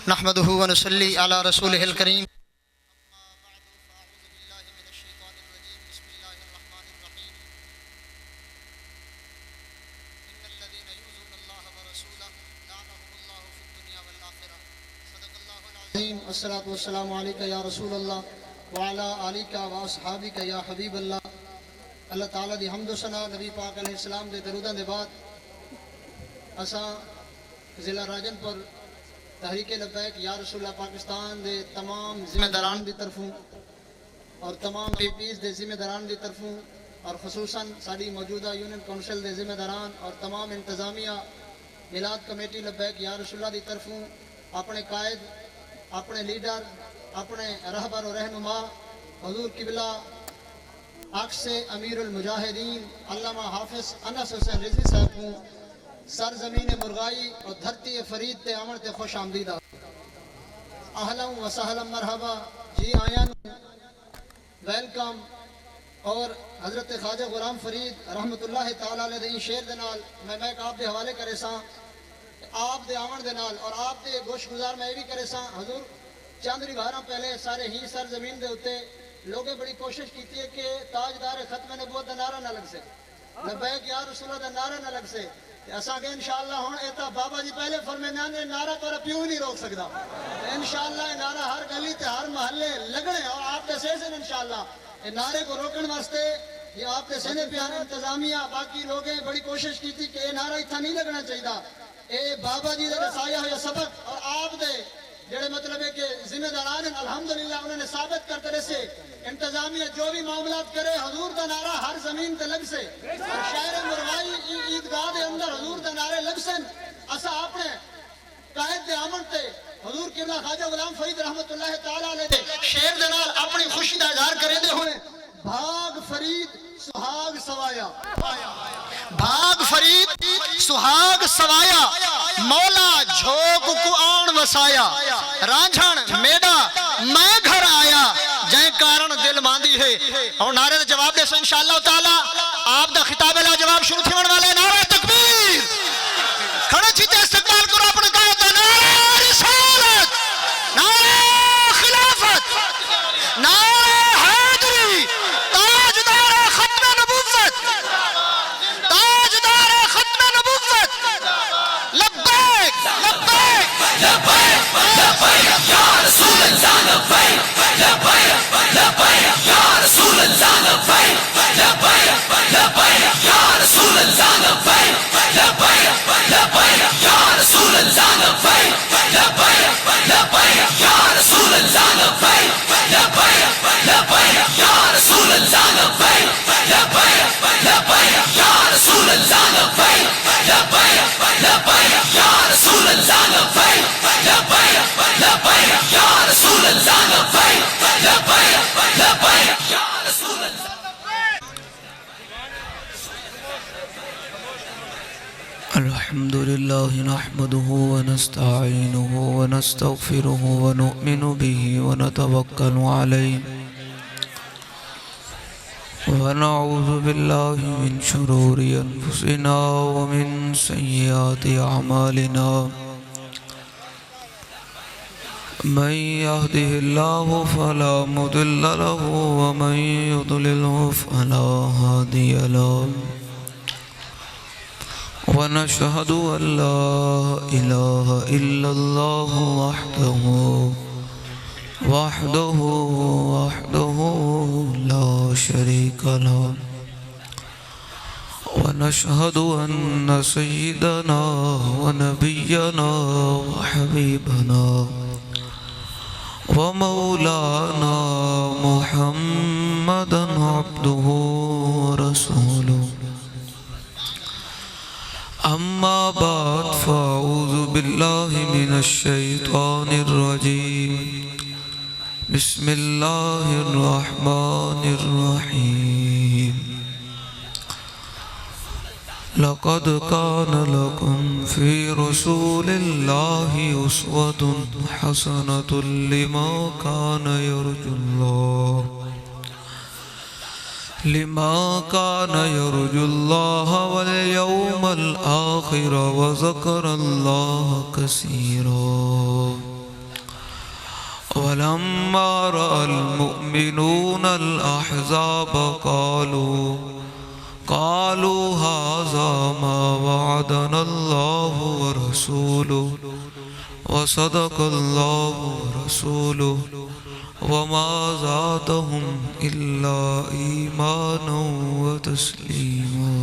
نحمده ونصلي على رسوله الكريم. الصلاة والسلام علیکہ یا رسول اللہ وعلا آلیکہ واصحابکہ یا حبیب اللہ. اللہ تعالیٰ دی حمد و ثنا نبی پاک علیہ السلام دے دروداں دے بعد اساں ضلع راجن پر تحریک لبیک یا رسول اللہ پاکستان دے تمام ذمہ داران دی طرفوں اور تمام پی پیز دے ذمہ داران دی طرفوں اور خصوصاً ساری موجودہ یونین کونسل دے ذمہ داران اور تمام انتظامیہ میلاد کمیٹی لبیک یا رسول اللہ دی طرفوں اپنے قائد، اپنے لیڈر، اپنے رہبر و رہنما حضور قبلہ عکس امیر المجاہدین علامہ حافظ انس حسین رضوی صاحب کو سرزمین مرغائی اور دھرتی فرید تے آمن تے خوش آمدیدہ. اہلا و سہلا مرحبا، جی آیاں، ویلکم. اور حضرت خواجہ غلام فرید رحمت اللہ تعالیٰ علیہ دے شیر دے نال میں آپ دے حوالے کرے ساں، آپ دے آمن دے نال اور آپ دے گوش گزار میں بھی کرے ساں. حضور چند ریگاراں پہلے سارے ہی سرزمین دے ہوتے لوگیں بڑی کوشش کیتی ہے کہ تاجدار ختم نبوت دا نعرہ نہ لگ سے، لبیک یا رسول اللہ دا نعرہ نہ لگ سے. اساں کہ انشاءاللہ ہن ایتا بابا جی پہلے فرمایا نے نعرہ تو پیو نہیں روک سکدا. انشاءاللہ یہ نعرہ ہر گلی تے ہر محلے لگنے اور آپ کے سے انشاءاللہ یہ نعرے کو روکن واسطے یہ آپ کے سنے پیار انتظامیہ باقی لوگیں بڑی کوشش کی تھی کہ یہ نعرہ اتنا نہیں لگنا چاہیے. اے بابا جی دے رسایا ہویا سبق اور آپ دے جڑے مطلب ہے کہ ذمہ داران الحمدللہ انہوں نے ثابت کرتے رہے سے انتظامیہ جو بھی معاملات کرے حضور دا نعرہ ہر زمین تے لگ سے اور شہر مروائی عیدگاہ دے اندر حضور دا نعرے لگ سن. اسا اپنے قائد دے آمن تے حضور قبلہ خواجہ غلام فرید رحمت اللہ تعالیٰ علیہ دے شیر دے نال اپنی خوشی دا اظہار کرے دے ہوئے بھاگ فرید سہاگ سوایا، بھاگ فرید سہاگ سوایا، مولا جھوک کو آن وسایا، رانجھن میڈا میں گھر آیا جائیں کارن دل ماندی ہے. اور نعرے دا جواب دے سو انشاءاللہ تعالیٰ آپ دا خطاب لا جواب شروع تھی من والے نعرہ تکبیر کھڑے چیتے استقبال کرو اپنے قائد دا نعرہ رسالت، نعرہ خلافت، نعرہ حیدری، تاجدار ختم نبوت، تاجدار ختم نبوت. لبیک لبیک لبیک لبیک یا رسول اللہ، لبیک لبیک لبیک یا رسول اللہ، لبیک لبیک لبیک یا رسول اللہ، لبیک لبیک لبیک یا رسول اللہ، لبیک لبیک لبیک یا رسول اللہ، لبیک لبیک لبیک یا رسول اللہ، لبیک لبیک لبیک یا رسول اللہ، لبیک لبیک لبیک یا رسول اللہ، لبیک لبیک لبیک یا رسول اللہ، لبیک لبیک لبیک یا رسول اللہ. الحمد لله نحمده ونستعينه ونستغفره ونؤمن به ونتوكل عليه ونعوذ بالله من شرور أنفسنا ومن سيئات أعمالنا. من يهده الله فلا مضل له ومن يضلله فلا هادي له. ونشهد أن لا إله إلا الله وحده لا شريك له. ونشهد أن سيدنا ونبينا وحبيبنا ومولانا محمدا عبده ورسوله. أما بعد فأعوذ بالله من الشيطان الرجيم. بسم الله الرحمن الرحيم. لقد كان لكم في رسول الله أسوة حسنة لمن كان يرجو الله واليوم الآخر وذكر الله كثيرا. ولما رأى المؤمنون الأحزاب قالوا هذا ما وعدنا الله ورسوله وصدق الله ورسوله وما زادهم إلا إيمانا وتسليما.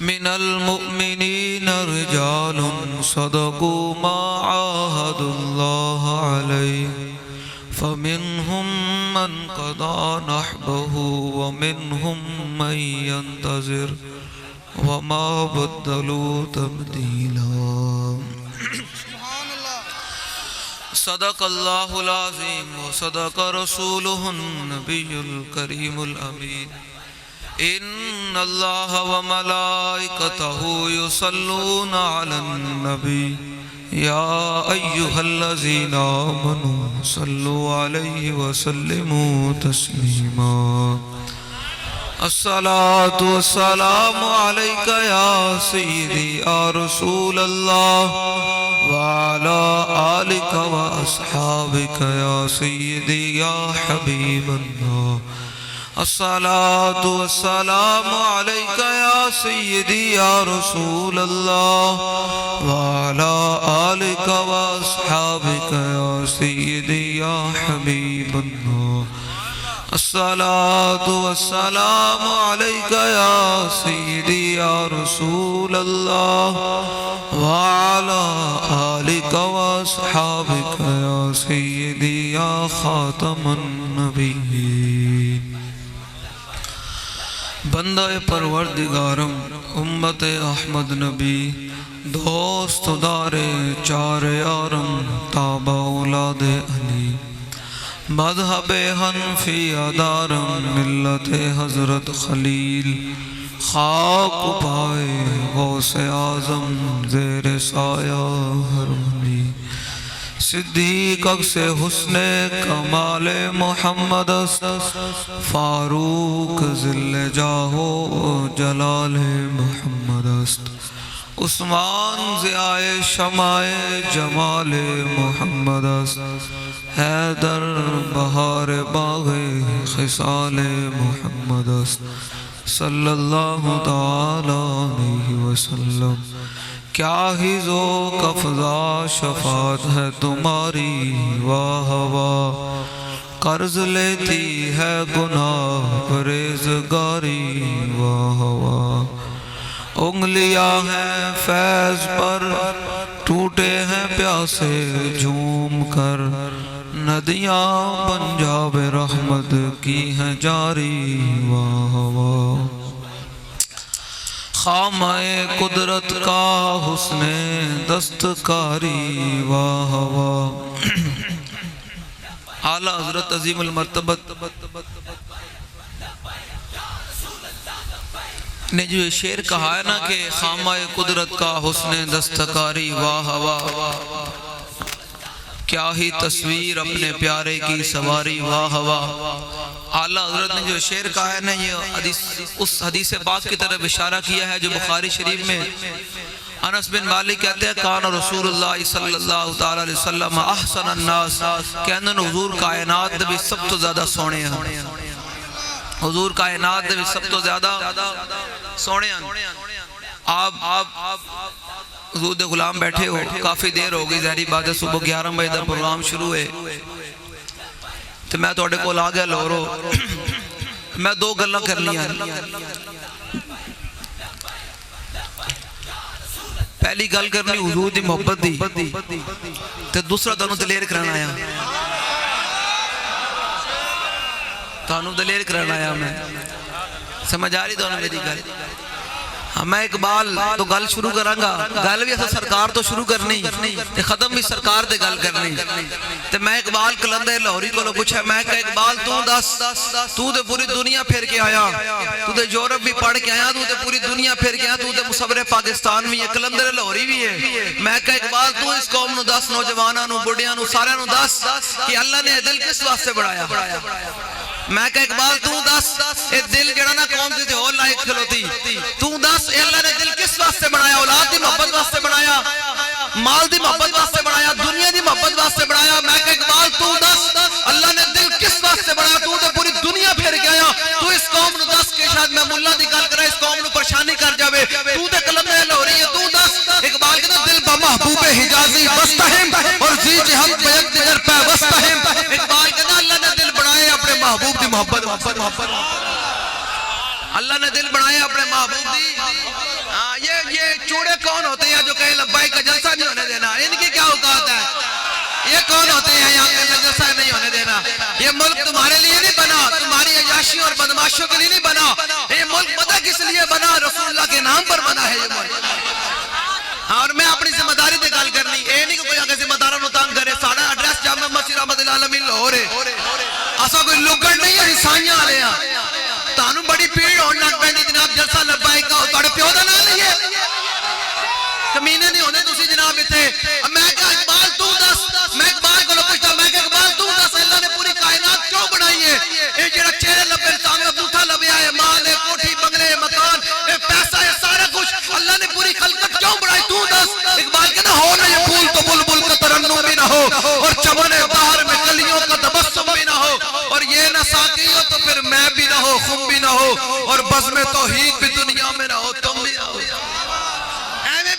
من المؤمنين رجال صدقوا ما عاهدوا الله عليه فمنهم من قضى نحبه ومنهم من ينتظر وما بدلوا تبديلا. صدق الله العظيم وصدق رسوله النبي الكريم الأمين. إن الله وملائكته يصلون على النبي يا أيها الذين آمنوا صلوا عليه وسلموا تسليما. الصلاة والسلام عليك يا سيدي يا رسول الله وعلى آلك وأصحابك يا سيدي يا حبيب الله. الصلاة والسلام عليك يا سيدي يا رسول الله وعلى آلك وأصحابك يا سيدي يا حبيب الله. الصلاة والسلام عليك يا سيدي يا رسول الله وعلى آلك وأصحابك يا سيدي يا خاتم النبيين. بندہ پروردگارم امت احمد نبی دوست دار چار یارم تابع اولاد علی مذہب حنفی ادارم ملت حضرت خلیل خاک پائے غوث اعظم زیر سایہ ہر ولی صدیق اکس حسن کمال محمد است فاروق ذل جاہ جلال محمد است عثمان ضیاء شمع جمال محمد است حیدر بہار باغ خصال محمد است صلی اللہ تعالی علیہ وسلم. کیا ہی ذوق افزا شفاعت ہے تمہاری واہ واہ قرض لیتی ہے گناہ پرہیزگاری واہ واہ. انگلیاں ہیں فیض پر ٹوٹے ہیں پیاسے جھوم کر ندیاں پنجاب رحمت کی ہیں جاری واہ واہ. خامہ قدرت کا حسن دستکاری واہ واہ. اعلیٰ حضرت عظیم المرتبت نے جو یہ شعر کہا ہے نا کہ خامہ قدرت کا حسن دستکاری واہ واہ کیا ہی تصویر اپنے پیارے کی سواری واہ واہ. اعلیٰ حضرت نے جو شعر کہا ہے نا یہ اس حدیث پاک کی طرف اشارہ کیا ہے جو بخاری شریف میں انس بن مالک کہتے ہیں کان رسول اللہ صلی اللہ تعالی علیہ وسلم احسن الناس کہنے حضور کائنات بھی سب تو زیادہ سونے ہیں حضور کائنات بھی سب تو زیادہ سونے ہیں. آپ حضور دے غلام بیٹھے ہو کافی دیر ہو گئی ظاہری بات ہے صبح 11 بجے دا پروگرام شروع ہے تو میں توڑے کو لا گیا لورو میں دو گلاں کرنی ہیں. پہلی گل کرنی حضور دی محبت دی تو دوسرا تانوں دلیر کرانا آیا تانوں دلیر کرانا آیا میں سمجھ آ رہی تانوں میری گل. میں اقبال تو گل شروع کرانگا گل بھی ایسا سرکار تو شروع کرنی ختم بھی سرکار دے گل کرنی تو میں اقبال کلندے لاہوری کو لو پوچھا میں کہ اقبال تو دس تو دے پوری دنیا پھر کے آیا تو دے یورپ بھی پڑھ کے آیا تو دے پوری دنیا پھر کے آیا تو دے مصور پاکستان بھی ہے کلندے لاہوری بھی ہے. میں کہ اقبال تو اس قوم نو دس نوجواناں نو بڑھیاں نو سارے نو دس کہ اللہ نے دل کس واسطے بڑھایا. میں کہ اقبال تو دس اے دل جڑا نا قوم دی تے ہور لائق کھلوتی تو دس اے اللہ نے دل کس واسطے بنایا اولاد دی محبت واسطے بنایا مال دی محبت واسطے بنایا, دنیا دی محبت واسطے بنایا. میں کہ اقبال تو دس اللہ نے دل کس واسطے بنایا؟ تو تے پوری دنیا پھر گیا, تو اس قوم نو دس کہ شاید میں ملا دی گل کرا اس قوم نو پریشانی کر جاوے, تو تے کلمے ہو رہی ہے, تو دس. اقبال کہتا دل با محبوب حجازی بستہم اور زی جہل بیک دیگر پہ وستہم. اقبال کہتا اللہ نے دل بنائے اپنے محبوب دی محبت, اللہ نے دل بنائے اپنے محبوب دی. یہ چوڑے کون ہوتے ہیں جو کہیں لبائی کا جلسہ نہیں ہونے دینا؟ ان کی کیا اوقات ہے؟ یہ کون ہوتے ہیں یہاں کا جلسہ نہیں ہونے دینا؟ یہ ملک تمہارے لیے نہیں بنا, تمہاری عیاشیوں اور بدماشوں کے لیے نہیں بنا. یہ ملک پتہ کس لیے بنا؟ رسول اللہ کے نام پر بنا ہے یہ ملک. اور میں اپنی ذمہ داری تے گل کرنی, اے نہیں کہ کوئی اگر ذمہ داروں تنگ کرے. ساڑھا ایڈریس جامع مسجد رحمت العالمین لاہور ہے, اسا کوئی لگڑ نہیں ہے, عیسائیاں والے ہیں. تانوں بڑی پیڑ ہون لگ پیندی جناب جلسہ لبائی کا, تہاڈے پیو دا نام لئیے کمینے نہیں ہوندے تسی جناب ایتھے. میں کہا اقبال تو دس, میں اقبال کو پوچھتا, میں کہا اقبال تو دس اللہ نے پوری کائنات کیوں بنائی ہے؟ یہ جڑا چہرے لبے انسان کا بوٹھا لبیا ہے, مال ہے, کوٹھی بنگلے مکان پیسہ ہے, سارا کچھ اللہ نے پوری خلقت کیوں بنائی؟ تو دس. اقبال کہتا ہو نہ یہ پھول تو بلبل کا ترنم بھی نہ ہو, اور چمن بہار میں کلیوں کا تبسم بھی نہ ہو, اور یہ نہ ساقی ہو تو پھر میں بھی نہ ہو, خم بھی نہ ہو, اور بزم توحید بھی دنیا میں نہ ہو, تم بھی نہ ہو. ایمیں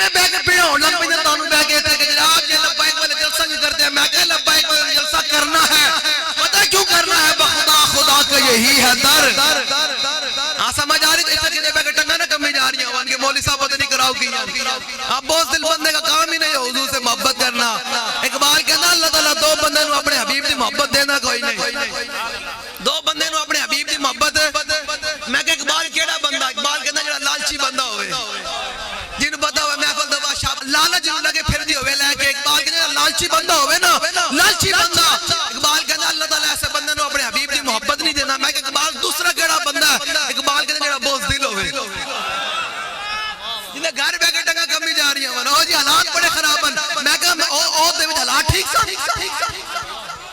بے کے پیڑا ہونا پہنے تانوں بے کے تھے کہ جناب یہ لبائک والے جلسہ نہیں کرتے ہیں. میں کہا لبائک والے جلسہ کرنا ہے, پتہ کیوں کرنا ہے؟ بخدا خدا کا یہی ہے در. ہاں سمجھ آ رہی تھی کہ بے کے ٹنگا نہ کمی جا رہی ہیں وہاں کے مولی صاحب ہوتے نہیں کراؤ کی. اب بہت دل بندے کا کام ہی نہیں ہے حضور سے محبت کرنا. اقبال کہنا اللہ تعالیٰ دو بندے نو اپنے حبیب دی محبت دینا کوئی نہیں, دو بندے نو اپنے حبیب دی محبت. میں کہ اقبال کیڑا بندہ؟ اقبال کہنا جڑا لالچی بندہ ہوئے, جن پتا ہوئے محفل دبا شاپ لالچ لگے پھر دی ہوئے لے کے. اقبال کہنا لالچی بندہ ہوئے نا, لالچی بندہ. اقبال کہنا اللہ تعالیٰ ایسے بندے نو اپنے حبیب دی محبت نہیں دینا. میں کہ اقبال دوسرا کیڑا بندہ ہے؟ اقبال کہنا جڑا بوز دل ہوئے, جنہیں گھر بے کے ٹنگا کمی جا رہی ہیں. او جی حالات بڑے خراب ہیں. میں کہا او دے وچ حالات ٹھیک سا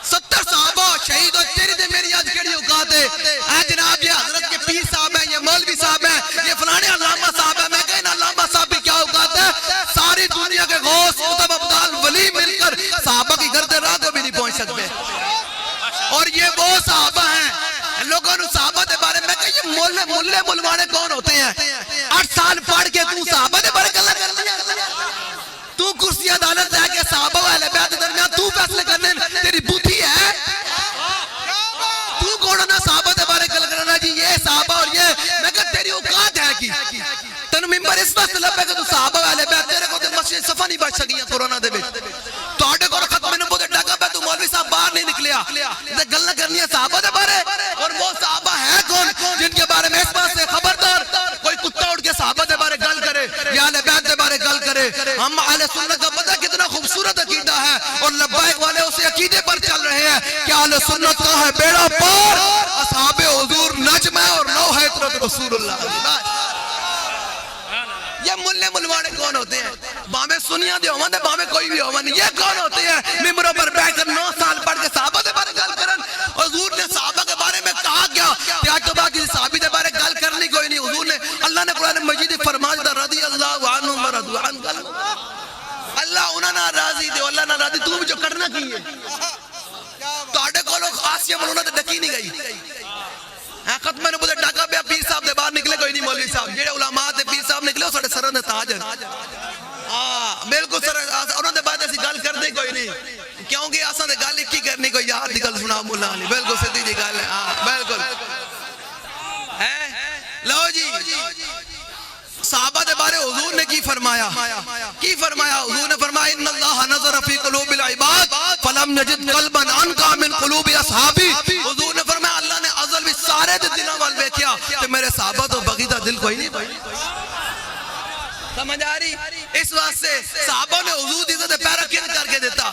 70 صحابہ شہید ہو, تیری دے میری آج کیڑی اوقات ہے؟ اے جناب یہ حضرت کے پیر صاحب ہیں, یہ مولوی صاحب ہیں, یہ فلانے علامہ صاحب ہیں. میں کہا ان علامہ صاحب کی کیا اوقات ہے؟ ساری دنیا کے غوث قطب ابدال ولی مل کر صحابہ کی گرد راہ کو بھی نہیں پہنچ سکتے. اور یہ وہ صحابہ ہیں لوگوں نے صحابہ دے بارے میں کہا یہ ملے ملوانے کون ہوتے ہیں؟ 8 سال پڑھ کے تو صحابہ دے بارے گلا کر لیا, تو کرسی عدالت ہے کہ صحابہ و اہل بیت درمیان تو فیصلے کرنے تیری بوتھی ہے؟ تو کون نا صحابہ دے بارے گل کرنا جی یہ صحابہ اور یہ؟ میں کہا تیری اوقات ہے کی تنو ممبر اس وقت لب ہے کہ تو صحابہ و اہل بیت تیرے کو تے مسجد صفحہ نہیں بچ سکیاں کورونا دے بھی تو آٹے کو ختم نبوت ڈاکا پہ تو مولوی صاحب باہر نہیں نکلیا. گل نہ کرنی ہے صحابہ دے بارے, اور وہ صحابہ ہے کون جن کے بارے میں اس بات سے خبردار کوئی کتا اٹھ کے صحابہ دے بارے گل کرے یا اہل بیت دے بارے گل کرے. ہم اہل سنت کا پتہ کتنا خوبصورت عقیدہ ہے, اور لبائک والے اسے عقیدے پر چل رہے ہیں کہ اہل سنت کا ہے بیڑا پار, اصحاب حضور نجم ہے اور نو ہے عطرت رسول اللہ. یہ ملے ملوانے کون ہوتے ہیں؟ بامے سنیاں دے ہومن دے بامے کوئی بھی ہومن, یہ کون ہوتے ہیں ممبروں پر بیٹھ کر 9 سال پڑھ کے صحابہ دے بارے گل کرن؟ حضور نے صحابہ کے بارے میں کہا گیا کہ آج تو بعد کسی صحابی دے بارے گل کرنی کوئی نہیں. حضور نے اللہ نے قرآن مجید فرمایا تھا رضی اللہ عنہم ورضوا عنہ, اللہ انہاں نہ راضی دے, اللہ نہ راضی تو بھی جو کرنا کی ہے تواڈے کولوں خاصیہ ملونا تے ڈکی نہیں گئی. ختم نبوت ڈاکا پہ پیر صاحب دے باہر نکلے کوئی نہیں مولوی صاحب, جڑے علماء دے پیر صاحب نکلے وہ ساڈے سراں دے تاج ہیں. بالکل سر انہاں دے بعد اسی گل کردے کوئی نہیں, کیونکہ اساں دے گل ایک ہی کرنی کوئی یار دی گل سنا مولا علی. بالکل سیدھی جی گل ہے. ہاں بالکل لو جی صحابہ دے بارے حضور نے کی فرمایا؟ حضور نے فرمایا ان اللہ نظر فی قلوب العباد فلم یجد قلبا انقا من قلوب اصحابی. حضور نے فرمایا اللہ نے ازل بھی سارے دلوں وال ویکھیا تے میرے صحابہ تو بغیدہ دل کوئی نہیں. سمجھ آ رہی؟ اس واسطے صحابہ نے حضور دی عزت پیرا کن کر کے دیتا.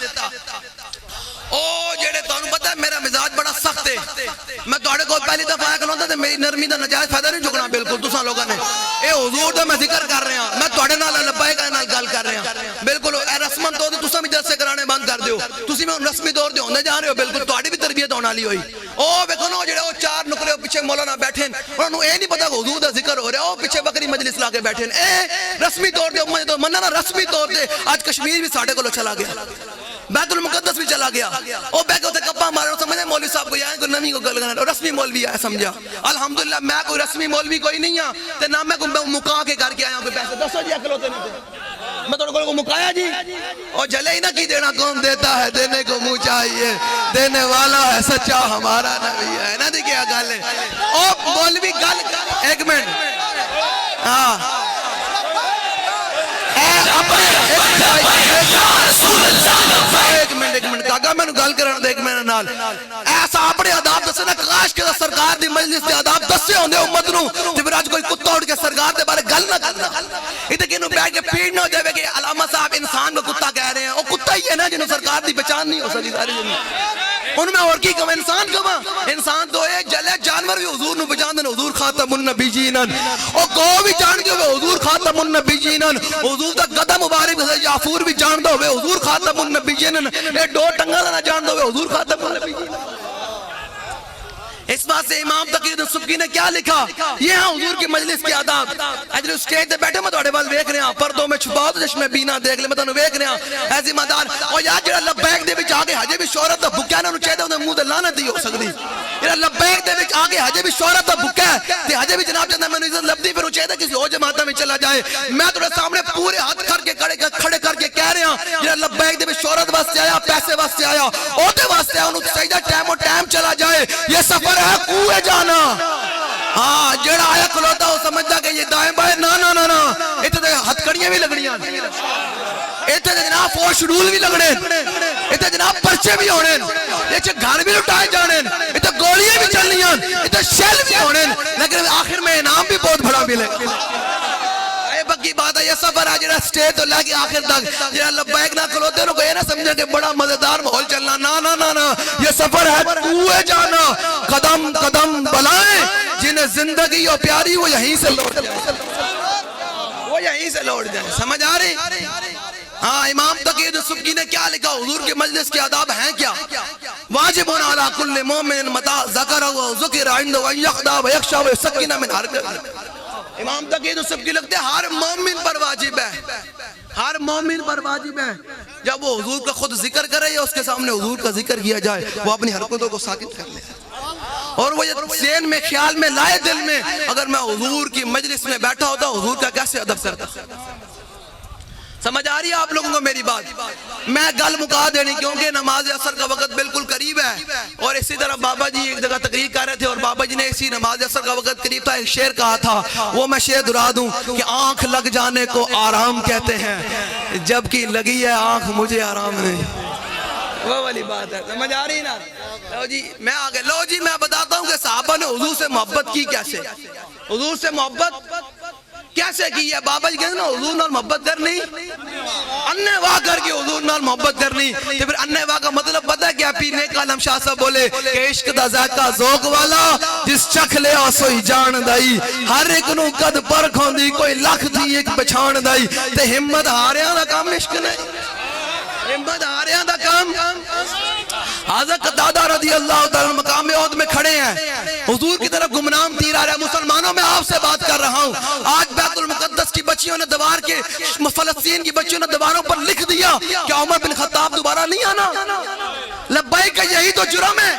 او جڑے تانوں پتہ ہے میرا مزاج بڑا سخت ہے, میں تواڈے کول پہلی دفعہ آیا کھلوندا تے میری نرمی دا نجائز فائدہ نہیں چکنا. بالکل تساں لوگاں نے اے حضور دا میں ذکر کر رہا ہاں, میں تواڈے نال لبیک نال گل کر رہا ہاں. بالکل اے رسمن تو تساں بھی جلسے کرانے بند کر دیو, تسی میں رسمی دور دے ہوندے جا رہے ہو. بالکل تواڈی بھی تربیت ہونے والی ہوئی او ویکھو نا جڑے او چار نکرے پیچھے مولانا بیٹھے انہاں نوں اے نہیں پتہ کہ حضور دا ذکر ہو رہا او پیچھے بکری مجلس لا کے بیٹھے اے رسمی طور تے امت تو مننا رسمی طور تے اج کشمیر بھی ساڈے کولوں چلا گیا بیت المقدس بھی چلا گیا او بیٹھ کے گپا مارو سمجھے مولوی صاحب کو یہاں کوئی نویں کو گل کرنا رسمی مولوی ہے سمجھا الحمدللہ میں کوئی رسمی مولوی کوئی نہیں ہاں تے نہ میں کوئی مکا کے کر کے آیا کوئی پیسے دسو جی اکلوتے نہیں میں تھوڑے کو مکایا جی اور جلے ہی نہ کی دینا کون دیتا ہے دینے کو منہ چاہیے دینے والا ہے سچا ہمارا نبی ہے نا دی کیا گل ہے او مولوی گل ایک منٹ ہاں ایک منٹ کاکا میں گل کرنا دے ایک منٹ نال ایسا اپنے آداب دسے نا کاش کے سرکار دی مجلس دے آداب دسے ہوندے امت نوں تے پھر اج کوئی کتا اٹھ کے سرکار دے بارے گل نہ کرنا ایتھے کینوں بیٹھ کے پیڑ نہ ہو جاوے کہ علامہ صاحب انسان کو کتا کہہ رہے ہیں او کتا ہی ہے نا جنوں سرکار دی پہچان نہیں ہو سکتی ساری زندگی ان میں اور کی کہاں انسان کہاں انسان تو ہے جلے جانور بھی حضور نو پہچان دے حضور خاتم النبیین او کو بھی جان کے حضور خاتم النبیین حضور دا قدم مبارک سے یافور بھی جان دو حضور خاتم النبیین اے دو ٹنگا نہ جان دو حضور خاتم النبیین اس بات سے امام تقی الدین نے کیا لکھا یہ ہیں حضور کی مجلس کی آداب اجل اسٹیج تے بیٹھے میں تھوڑے بال دیکھ رہے ہیں پردوں میں چھپاؤ تو چشمے بینا دیکھ لے میں تانوں دیکھ رہے ہیں اے ذمہ دار او یار جڑا لبیک دے وچ آ کے ہجے بھی شہرت دا بھکا نہ چاہیے اونوں منہ تے لعنت ہی ہو سکدی جڑا لبیک دے وچ آ کے ہجے بھی شہرت دا بھکا ہے تے ہجے بھی جناب چاہندا مینوں عزت لبدی پھر چاہیے کسی اور جماعت میں چلا جائے میں تھوڑے سامنے پورے ہاتھ کر کے کھڑے کر کے کہہ رہا ہوں جڑا لبیک دے وچ شہرت واسطے آیا پیسے واسطے آیا او تے واسطے اونوں سجدہ ٹائم اور ٹائم چلا جائے یہ سفر ہے کوئے جانا ہاں جڑا آیا کھلوتا ہو سمجھتا کہ یہ دائیں بائیں نا نا نا نا اتنے دے ہتھ کڑیاں بھی لگڑیاں اتنے دے جناب فوش رول بھی لگڑے اتنے جناب پرچے بھی ہونے اتنے گھر بھی لٹائے جانے اتنے گولیاں بھی چلنیاں اتنے شیل بھی ہونے لیکن آخر میں انعام بھی بہت بڑا ملے کی بات ہے یہ سفر ہے جڑا سٹیج تو لے کے آخر تک جڑا لبیک نہ کھلوتے نو کوئی نہ سمجھے کہ بڑا مزیدار ماحول چلنا نا نا نا نا یہ سفر ہے کوئے جانا قدم قدم بلائیں جنہیں زندگی ہو پیاری وہ یہیں سے لوٹ جائیں وہ یہیں سے لوٹ جائیں سمجھ آ رہی ہاں امام تقی الدین نے کیا لکھا حضور کے مجلس کے آداب ہیں کیا واجب علی کل مومن متى ذکر و ذکر عنده ان يخضع ويخشع ويسكن من حرب امام تقی الدین لگتے ہر مومن پر واجب ہے ہر مومن پر واجب ہے جب وہ حضور کا خود ذکر کرے یا اس کے سامنے حضور کا ذکر کیا جائے وہ اپنی حرکتوں کو ساکت کر لے اور وہ ذہن میں خیال میں لائے دل میں اگر میں حضور کی مجلس میں بیٹھا ہوتا حضور کا کیسے ادب کرتا سمجھ آ رہی ہے آپ لوگوں کو میری بات میں گل مکا دینی کیونکہ نماز عصر کا وقت بالکل قریب ہے اور اسی طرح بابا جی ایک جگہ تقریر کر رہے تھے اور بابا جی نے اسی نماز عصر کا وقت قریب تھا ایک شعر کہا تھا وہ میں شعر دہرا دوں کہ آنکھ لگ جانے کو آرام کہتے ہیں جبکہ لگی ہے آنکھ مجھے آرام نہیں وہ والی بات ہے سمجھ آ رہی نا لو جی میں آگے لو جی میں بتاتا ہوں کہ صحابہ نے حضور سے محبت کی کیسے حضور سے محبت کیسے کی ہے بابا جی کہتے ہیں نا حضور نال محبت کرنی اننے واہ کر کے حضور نال محبت کرنی تو پھر اننے واہ کا مطلب پتا ہے کیا پیر نیک عالم شاہ صاحب بولے کہ عشق دا ذائقہ ذوق والا جس چکھ لے آسوئی جان دائی ہر ایک نو قد پرکھ ہوندی کوئی لکھ دی ایک بچھان دائی تے ہمت ہاریاں دا کام عشق نہیں ہمت ہاریاں دا کام حضرت قتادہ رضی اللہ تعالیٰ مقام عہد میں کھڑے ہیں حضور کی طرف گمنام تیر آ رہا ہے مسلمانوں میں آپ سے بات کر رہا ہوں آج بیت المقدس کی بچیوں نے دیوار کے فلسطین کی بچیوں نے دیواروں پر لکھ دیا کہ عمر بن خطاب دوبارہ نہیں آنا لبیک کا یہی تو جرم ہے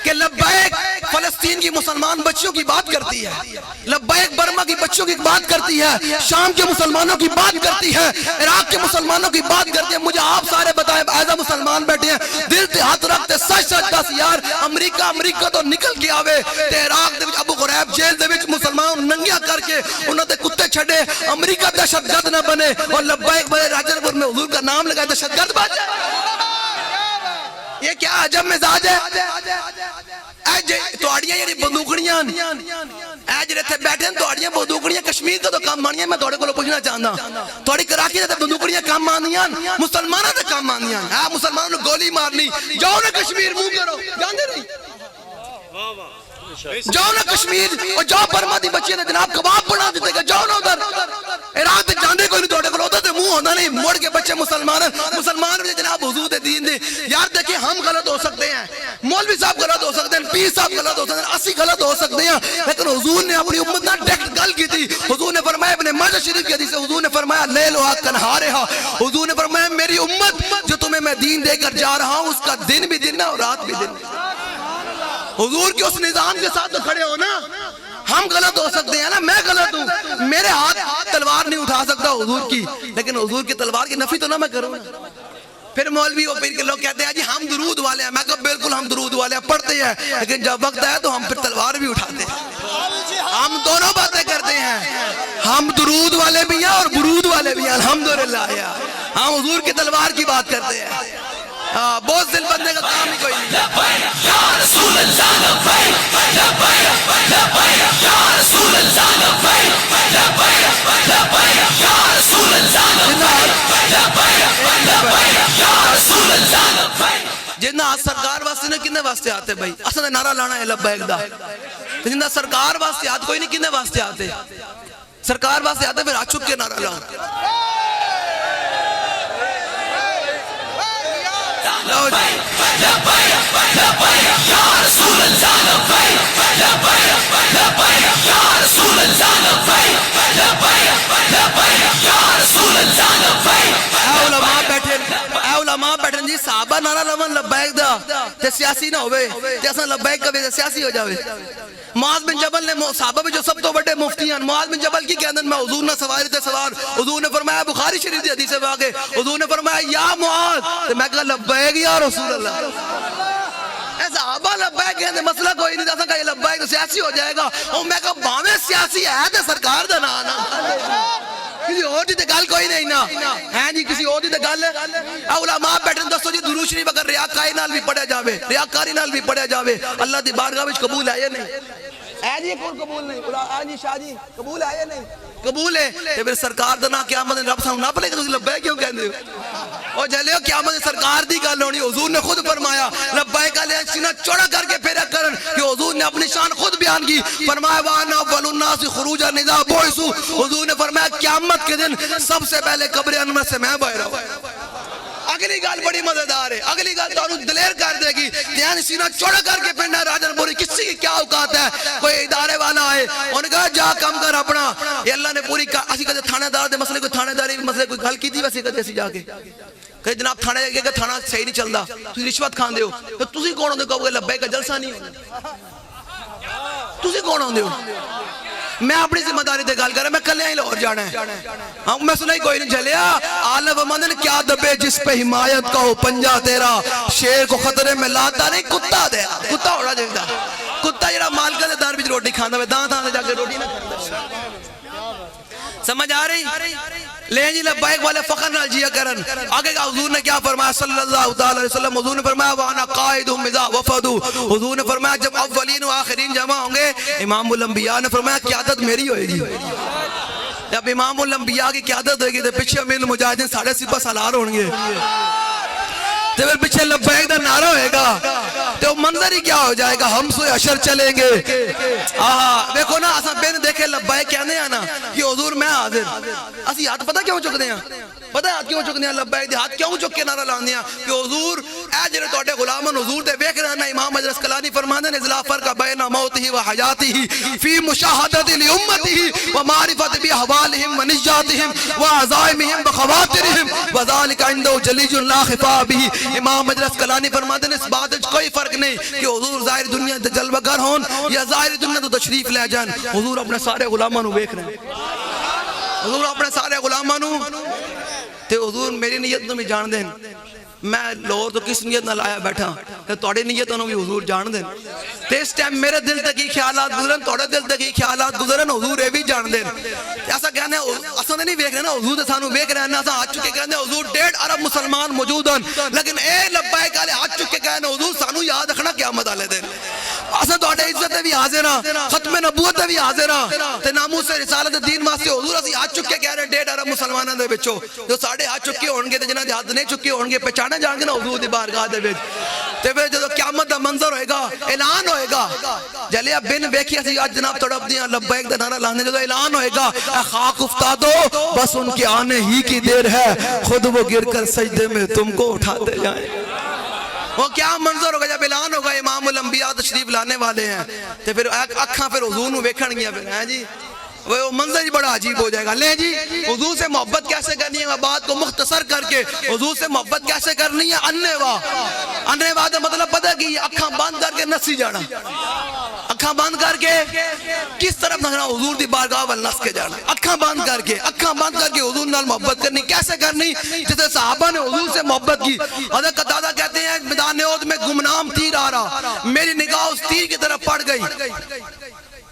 کہ لبیک فلسطین کی مسلمان بچیوں کی بات کرتی ہے لبیک برما کی بچیوں کی بات کرتی ہے شام کے مسلمانوں کی بات کرتی ہے عراق کے مسلمانوں کی بات کرتی ہے مجھے آپ سارے بتائیں ایسا مسلمان بیٹھے ہیں دل تے ہاتھ رکھتے سچ سچ دس یار امریکہ تو نکل کے آوے تے عراق دے وچ ابو غریب جیل دے وچ مسلمان ننگیا کر کے انہاں تے کتے چھڑے امریکہ دہشت گرد نہ بنے اور لبیک بڑے راجن پور میں حضور کا نام لگائے دہشت گرد بن جائے یہ کیا عجب مزاج ہے توڑیاں یعنی بندوقڑیاں اے جڑے تھے بیٹھے ہیں توڑیاں بندوقڑیاں کشمیر کا تو کام آنیاں میں توڑے کو پوچھنا چاہتا توڑی کراچی تے بندوقڑیاں کام آنیاں مسلمانوں تے کام آنیاں ہاں مسلمانوں نے گولی مارنی جاؤ نا کشمیر منہ کرو جاندے نہیں جاؤ نا کشمیر اور جاؤ برما دی بچیاں نے جناب کباب بنا دیتے گا جاؤ نا ادھر عراق تے جاندے کوئی نہیں توڑے کو ادھر تے منہ ہونا نہیں مڑ کے بچے مسلمان بھی جناب حضور دین دے یار دیکھیں ہم غلط ہو سکتے ہیں مولوی صاحب غلط ہو سکتے ہیں پیر صاحب غلط ہو سکتے ہیں اسی غلط ہو سکتے ہیں لیکن حضور نے اپنی امت نہ ڈیکٹ گل کی تھی حضور نے فرمایا ابن ماجہ شریف کی حدیث ہے حضور نے فرمایا لیلھا کنہارھا حضور نے فرمایا میری امت جو تمہیں میں دین دے کر جا رہا ہوں اس کا دن بھی دن ہے اور رات بھی دن ہے حضور کے اس نظام کے ساتھ تو کھڑے ہو نا ہم غلط ہو سکتے ہیں نا میں غلط ہوں میرے ہاتھ تلوار نہیں اٹھا سکتا حضور کی لیکن حضور کی تلوار کی نفی تو نہ میں کروں پھر مولوی و پیر کے لوگ کہتے ہیں جی ہم درود والے ہیں میں کہا بالکل ہم درود والے ہیں پڑھتے ہیں لیکن جب وقت آیا تو ہم پھر تلوار بھی اٹھاتے ہیں ہم دونوں باتیں کرتے ہیں ہم درود والے بھی ہیں اور برود والے بھی ہیں الحمدللہ ہم حضور کی تلوار کی بات کرتے ہیں بہت دل بندے کا کام ہی کوئی نہیں یا رسول اللہ لبیک لبیک لبیک یا رسول اللہ لبیک لبیک لبیک یا رسول اللہ لبیک لبیک لبیک یا رسول اللہ لبیک جنہ سرکار واسطے نے کنے واسطے آتے بھائی اساں نعرہ لانا ہے لبیک دا جنہ سرکار واسطے آتے کوئی نہیں کنے واسطے آتے سرکار واسطے آتے پھر ہاتھ چک کے نعرہ لاؤ علماء بیٹھن جی صحابہ نعرہ لون لبیک دا تے سیاسی نہ ہوئے تے اساں لبیک کبھی تے سیاسی ہو جاوے معاذ بن جبل نے صحابہ میں جو سب تو بڑے مفتی ہیں معاذ بن جبل کی کہندن میں حضور نہ سواری تے سوار حضور نے فرمایا بخاری شریف دی حدیث ہے آگے حضور نے فرمایا یا معاذ تے میں کہا لبیک یا رسول اللہ اے صحابہ لبیک کہندے مسئلہ کوئی نہیں اساں کہا یہ لبیک تو سیاسی ہو جائے گا اور میں کہا باویں سیاسی ہے تے سرکار دا نا کسی اور دی تے گل کوئی نہیں نا ہیں جی کسی اور دی تے گل علماء بیٹھن دسو جی درود شریف اگر ریاکاری نال بھی پڑھیا جاوے ریاکاری نال بھی پڑھیا جاوے اللہ دی بارگاہ وچ قبول ہے یا نہیں اے جی کوئی قبول نہیں اے جی شاہ جی قبول ہے یا نہیں قبول ہے تے پھر سرکار دا نا قیامت رب سامنے نہ پلے کہ تسی لبیک کیوں کہندے ہو او جھلیو قیامت سرکار دی گل ہونی حضور نے خود فرمایا لبیک علیہ سینہ چوڑا کر کے پھیرا کرن کہ حضور نے اپنی شان خود بیان کی فرمایا وانا اول الناس خروجا اذا بعثوا حضور نے فرمایا قیامت کے دن سب سے پہلے قبر انور سے میں باہر آؤں اگلی گل بڑی مزیدار ہے اگلی گل تو دلیر کر دے گی دھیان سینہ چوڑا کر کے پھرنا راجن پوری کسی کی کیا اوقات ہے کوئی ادارے والا ہے انہوں نے کہا جا کم کر اپنا یہ اللہ نے پوری اسی کہتے تھانے دار دے مسئلے کوئی تھانے داری مسئلے کوئی گل کی تھی ویسے کہتے اسی جا کے کہ جناب تھانے جا کے تھانہ صحیح نہیں چلدا تسی رشوت کھان دے ہو تو تسی کون ہوندے کہو گے لبیک کا جلسہ نہیں ہونا تسی کون ہوندے ہو میں اپنی ذمہ داری دے گل کر رہا میں کلے ہی لاہور جانا ہے میں سنا ہی کوئی نہیں جھلیا عالم ومندن کیا دبے جس پہ حمایت کا ہو پنجا تیرا شیر کو خطرے میں لاتا نہیں کتا دے کتا ہو رہا جائے کتا جڑا مالکہ دے دار بچ روٹی کھانا ہے دان دان دے جا کے روٹی نہ کھانا سمجھ آ رہی لے جی لبیک والے فخر نال جیا کرن آگے کا حضور نے کیا فرمایا صلی اللہ تعالی علیہ وسلم حضور نے فرمایا وانا قائدهم اذا وفدوا حضور نے فرمایا جب اولین و آخرین جمع ہوں گے امام الانبیاء نے فرمایا قیادت میری ہوئے گی جب امام الانبیاء کی قیادت ہوئے گی تو پیچھے امیر المجاہدین 7.5 سالار ہوں گے تو پھر پیچھے لبیک دا نعرہ ہوئے گا تو منظر ہی کیا ہو جائے گا ہم سوئے اشر چلیں گے دیکھو نا اساں بین دیکھے لبیک کہنے ہیں نا کہ حضور میں حاضر اسی ہاتھ پتہ کیوں چک دے ہیں پتہ ہاتھ کیوں چک دے ہیں لبیک دے ہاتھ کیوں چک کے نعرہ لاندے ہیں کہ حضور اے جڑے تواڈے غلامن حضور دے ویکھ رہے ہیں امام حضرت اسقلانی فرماندے نے لا فرق بین موتہ و حیاتہ فی مشاہدۃ لامتہ و معرفت باحوالہم و نجاتہم و عزائمہم بخواطرہم وذلک عنده جلیج لا خفا به امام حضرت اسقلانی فرماتے ہیں اس بات میں کوئی فرق نہیں کہ حضور ظاہر دنیا تے جلوہ گر ہون یا ظاہر دنیا تو تشریف لے جان حضور اپنے سارے غلاماں نو ویکھ رہے ہیں حضور اپنے سارے غلاماں نو تے حضور میری نیت نو بھی جان دین میں لوہر تو کس نیت نہ لایا بیٹھا کہ توڑے نیتوں نو بھی حضور جان دین تے اس ٹائم میرے دل تک ہی خیالات گزرن توڑے دل تک ہی خیالات گزرن حضور اے بھی جان دین ایسا کہنے اساں نہیں ویکھ رہے نا حضور تے سانو ویکھ رہے ہیں اساں ہاتھ چکے کہندے حضور 1.5 ارب مسلمان موجود ہیں لیکن اے لبیک والے ہاتھ چکے کہنے حضور سانو یاد رکھنا قیامت والے دن اساں تواڈے عزت تے بھی حاضر ہاں ختم نبوت تے بھی حاضر ہاں تے ناموس رسالت دین واسطے حضور اسی ہاتھ چکے کہہ رہے 1.5 ارب مسلماناں دے وچوں جو ساڈے ہاتھ چکے ہون گے تے جنہاں دے ہاتھ نہیں چکے ہون گے پہچان جانا جان کے نا حضور دی بارگاہ دے وچ تے پھر جدوں قیامت دا منظر ہوئے گا اعلان ہوئے گا جلیا بن ویکھی اسی اج جناب تڑپ دیاں لبیک دا نعرہ لانے جدوں اعلان ہوئے گا اے خاک افتادو بس ان کے آنے ہی کی دیر ہے خود وہ گر کر سجدے میں تم کو اٹھاتے جائیں وہ کیا منظر ہوگا جب اعلان ہوگا امام الانبیاء تشریف لانے والے ہیں تے پھر اکھاں پھر حضور نو ویکھن گیا پھر ہیں جی وہ منظر ہی بڑا عجیب ہو جائے گا لیں جی حضور سے محبت کیسے کرنی ہے بات کو مختصر کر کے حضور سے محبت کیسے کرنی ہے اننے واہ دا مطلب پتہ ہے کہ اکھاں بند کر کے نسی جانا اکھاں بند کر کے کس طرف نہ حضور دی بارگاہ وال نس کے جانا اکھاں بند کر کے حضور نال محبت کرنی کیسے کرنی جیسے صحابہ نے حضور سے محبت کی حضرت قتادہ کہتے ہیں میدان احد میں گمنام تیر آ رہا میری نگاہ اس تیر کی طرف پڑ گئی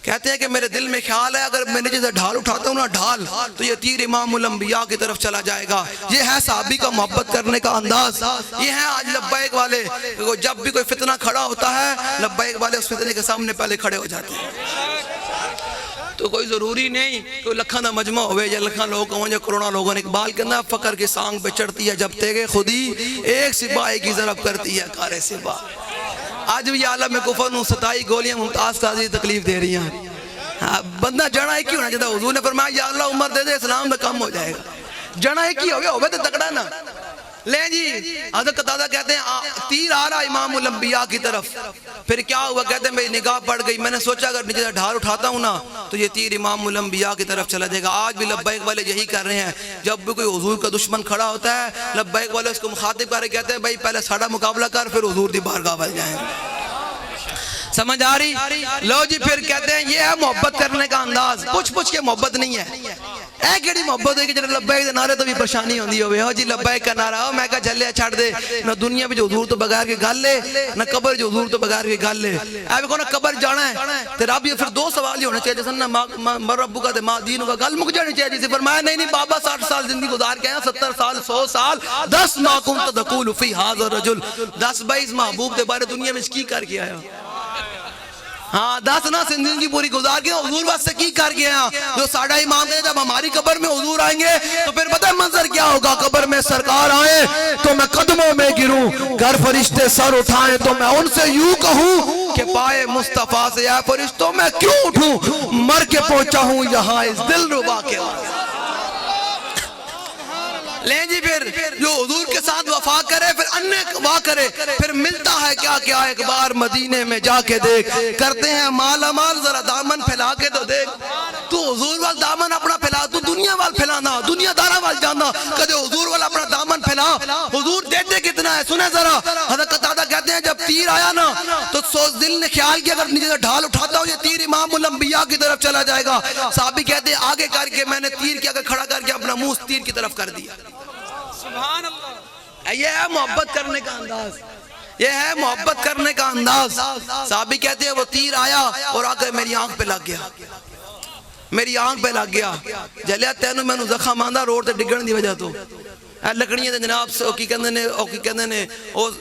کہتے ہیں کہ میرے دل میں خیال ہے اگر میں نیچے سے ڈھال اٹھاتا ہوں نا ڈھال تو یہ تیر امام الانبیاء کی طرف چلا جائے گا یہ ہے صحابی کا محبت کرنے کا انداز یہ ہے آج لبیک والے جب بھی کوئی فتنہ کھڑا ہوتا ہے لبیک والے اس فتنے کے سامنے پہلے کھڑے ہو جاتے ہیں تو کوئی ضروری نہیں کوئی لکھاں دا مجمع ہوئے یا لکھاں لوگ ہوں یا کروڑا لوگوں نے اقبال کہنا فقر کی سانگ پہ چڑھتی ہے جب تیگے خودی ایک سپاہی کی ضرب کرتی ہے کارے سپاہ آج بھی عالم کفر نو 27 گولیاں ممتاز قاضی تکلیف دے رہی ہیں بندہ جڑا ایک ہی ہونا چاہتا حضور نے فرمایا یا اللہ عمر دے دے اسلام دا کم ہو جائے گا جڑا ایک ہی ہوئے تو تکڑا نا لیں جی حضرت قتادہ کہتے ہیں تیر آ رہا امام الانبیاء کی طرف پھر کیا ہوا کہتے ہیں میری نگاہ پڑ گئی میں نے سوچا اگر نیچے سے ڈھال اٹھاتا ہوں نا تو یہ تیر امام الانبیاء کی طرف چلا جائے گا آج بھی لبیک والے یہی کر رہے ہیں جب بھی کوئی حضور کا دشمن کھڑا ہوتا ہے لبیک والے اس کو مخاطب کر رہے کہتے ہیں بھائی پہلے ساڑھا مقابلہ کر پھر حضور دی بارگاہ والے جائیں سمجھ آ رہی لو جی پھر کہتے ہیں یہ ہے محبت کرنے کا انداز پوچھ کے محبت نہیں ہے اے کیڑی محبت ہے کہ جب لبیک دے نعرے تو بھی پریشانی ہوندی ہوئے ہو جی لبیک کا نعرہ ہو میں کہا جلے چھڑ دے نہ دنیا میں جو حضور تو بغیر کے گل لے نہ قبر جو حضور تو بغیر کے گل لے اے بھی کونا قبر جانا ہے تے رب یہ پھر دو سوال ہی ہونے چاہیے جیسا نا مر ربو کا تے ماں دین کا گل مک جانی چاہیے جیسے فرمایا نہیں بابا 60 سال زندگی گزار کے ہیں 70 سال 100 سال 10 ما کنت تقول فی هذا الرجل 10 22 محبوب دے بارے دنیا میں کی کر کے آیا ہاں 10 نا زندگی پوری گزار کے حضور واسطے کی کر گیا جو ساڑھا امام ہے جب ہماری قبر میں حضور آئیں گے تو پھر پتہ منظر کیا ہوگا قبر میں سرکار آئے تو میں قدموں میں گروں گر فرشتے سر اٹھائیں تو میں ان سے یوں کہوں کہ پائے مصطفیٰ سے اے فرشتوں میں کیوں اٹھوں مر کے پہنچا ہوں یہاں اس دل ربا کے واسطے لیں جی پھر جو حضور کے ساتھ وفا کرے پھر اننے وفا کرے پھر ملتا ہے کیا کیا ایک بار مدینے میں جا کے دیکھ کرتے ہیں مالا مال ذرا دامن پھیلا کے تو دیکھ تو حضور وال دامن اپنا پھیلا تو دنیا وال پھیلانا دنیا دارہ وال جانا کدے حضور وال اپنا دامن پھیلا حضور دیتے کتنا ہے سنیں ذرا حضرت قتادہ کہتے ہیں جب تیر آیا نا تو سوچ دل نے خیال کیا اگر نیچے سے ڈھال اٹھاتا ہوں یہ تیر امام الانبیاء کی طرف چلا جائے گا صحابی کہتے ہیں آگے کر کے میں نے تیر کے آگے کھڑا کر کے اپنا منہ اس تیر کی طرف کر دیا سبحان اللہ یہ ہے محبت کرنے کا انداز یہ ہے محبت کرنے کا انداز صحابی کہتے ہیں وہ تیر آیا اور آ کر میری آنکھ پہ لگ گیا میری آنکھ پہ لگ گیا جلیا تینوں میں نے زخم آندہ روڈ تے ڈگن دی وجہ تو لکڑیاں دے جناب کی کہندے نے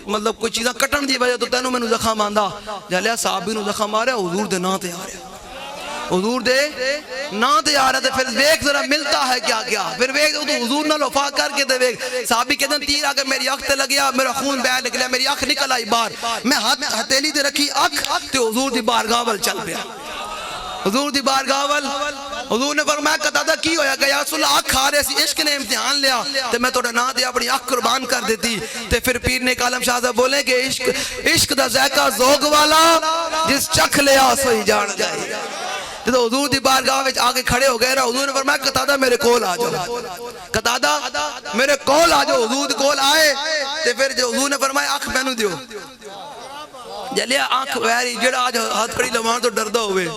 مطلب کوئی چیزاں کٹن دی وجہ تو تینوں میں نے زخم آندہ جلیا صحابی نے زخم آ رہا حضور دے نا تے آ رہا حضور دے نا تے آ رہا تھے پھر ویک ذرا ملتا ہے کیا کیا پھر ویک تو حضور نہ لفا کر کے دے ویک صحابی کہتے ہیں تیر آکے میری آنکھ تے لگیا میرا خون بہ نکلیا میری آنکھ نکل آئی بار میں ہتھیلی تے رکھی آنکھ تے حضور دی بارگاہ وال چل پیا حضور دی بارگاہ وال حضور نے فرمایا قتادہ کی ہویا کہ یا رسول اللہ آنکھ کھا رہے سی عشق نے امتحان لیا تے میں توڑا نہ دیا اپنی آنکھ قربان کر دیتی تے پھر پیر نے کالم شاہ صاحب بولے کہ عشق دا ذائقہ ذوق والا جس چکھ لیا سوئی جان جائے جب حضور دی بارگاہ وچ آگے کھڑے ہو گئے رہا حضور نے فرمایا قتادہ میرے کول آ جاؤ قتادہ میرے کول آ جاؤ حضور کول آئے تے پھر جو حضور نے فرمایا آنکھ مینوں دیو جلیا آنکھ ویری جڑا آج ہاتھ کھڑی لوان تو ڈردہ ہوئے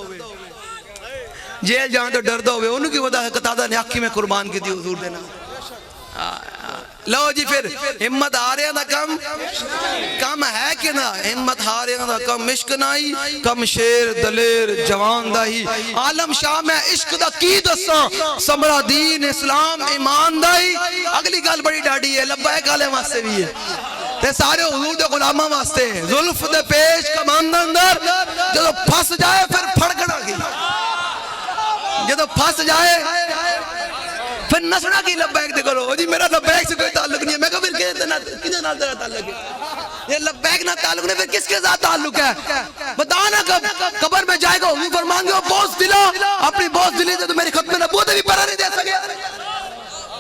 جیل جان تو ڈردہ ہوئے انہوں کی وجہ قتادہ نے آنکھی میں قربان کی دی حضور دینا لو جی پھر ہمت ہارے دا کم ہے کہ نا ہمت ہارے دا کم عشق نائی کم شیر دلیر جوان دا ہی عالم شاہ میں عشق دا کی دساں سمرا دین اسلام ایمان دا ہی اگلی گل بڑی ڈاڑی ہے لبائک عالم واسطے بھی ہے تے سارے حضور دے غلامہ واسطے ہیں ظلف دے پیش کمان اندر جدو پھس جائے پھر پھڑکڑا گی جدو پھس جائے پھر نسنا کی لبیک دے کرو جی میرا لبیک سے کوئی تعلق نہیں ہے. میں کہا پھر کنے نال تیرا تعلق ہے؟ یہ لبیک نہ تعلق نہیں، پھر کس کے ساتھ تعلق ہے؟ بتا نا کب قبر میں جائے گا حضور فرمان گے بوس دلا اپنی بوس دلی سے تو میری ختم نبوت بھی پڑھا نہیں دے سکے.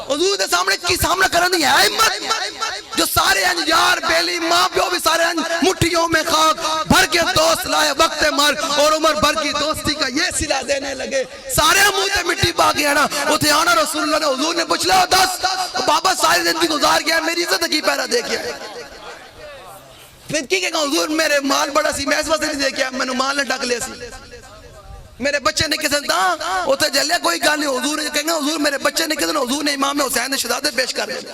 حضور دے سامنے کی سامنے کرنی ہے ہمت جو سارے انج یار بیلی ماں پیو بھی سارے انج مٹھیوں میں خاک بھر کے دوست لائے وقت مر اور عمر بھر کی دوستی کا یہ صلہ دینے لگے. سارے منہ تے مٹی پا گیا نا اتھے آنا رسول اللہ نے حضور نے پوچھ لیا 10 بابا ساری زندگی گزار گیا میری عزت کی پہرا دے گیا. پھر کی کہا حضور میرے مال بڑا سی میں اس واسطے نہیں دے گیا میں نے مال نہ ڈک لے سی میرے بچے نے کسے دا اوتے جلے کوئی گل نہیں. حضور نے کہا حضور میرے بچے نے کسے حضور نے امام حسین نے شہادت پیش کر دی.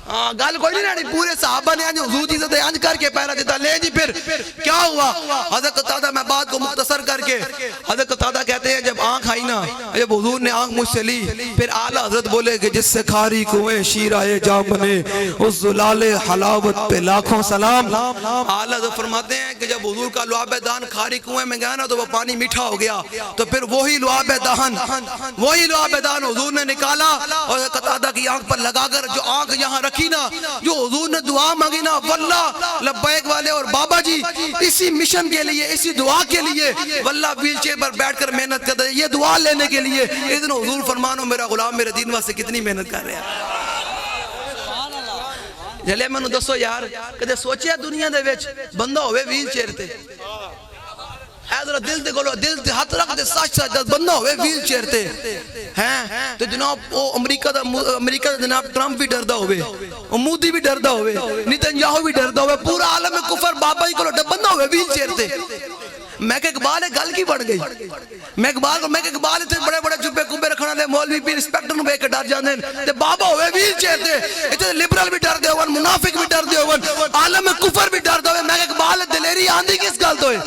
ہاں گل کوئی نہیں رہنی پورے صحابہ نے حضور کی عزت انج کر کے پہرا دیتا. لے جی پھر کیا ہوا؟ حضرت قتادہ میں بات کو مختصر کر کے حضرت قتادہ کہتے ہیں جب آنکھ آئی نا جب حضور نے آنکھ مجھ سے لی پھر اعلی حضرت بولے کہ جس سے کھاری کنویں شیرہ جام بنے اس زلال حلاوت پہ لاکھوں سلام. اعلی حضرت فرماتے ہیں کہ جب حضور کا لعاب دہن کھاری کنویں میں گیا نا تو وہ پانی میٹھا ہو گیا تو پھر وہی لعاب دہن حضور نے نکالا اور قتادہ کی آنکھ پر لگا کر جو آنکھ یہاں رکھی نا جو حضور نے دعا مانگی نا واللہ لبیک والے اور بابا جی اسی مشن کے لیے اسی دعا کے لیے واللہ ویل چیئر پر بیٹھ کر محنت کرتے یہ دعا لینے کے لیے. اس دن حضور فرمانو میرا غلام میرے دین واسطے کتنی محنت کر رہے ہیں. جلے میں نے دسو یار کدے سوچیا دنیا دے وچ بندہ ہوئے ویل چیئر تے حضرت دل تے کولو دل تے ہاتھ رکھ دے سچ سچ بندہ ہوئے ویل چیئر تے ہیں تو جناب وہ امریکہ دا جناب ٹرمپ بھی ڈردا ہوئے مودی بھی ڈردا ہوئے نیتنیاہو بھی ڈردا ہوئے پورا عالم کفر بابا جی کولو بندہ ہوئے ویل چیئر تے. میں کہ اقبال ایک گل کی بڑھ گئی میں اقبال اتنے بڑے بڑے جبے کبے رکھنا لے مولوی بھی انسپیکٹر نو بے کے ڈر جاندے تے بابا ہوئے ویل چیئر تے اتنے لبرل بھی ڈر دے ہون منافق بھی ڈر دے ہون عالم کفر بھی ڈر دے ہوئے. میں کہ اقبال دلیری آندی کس گل تو ہے؟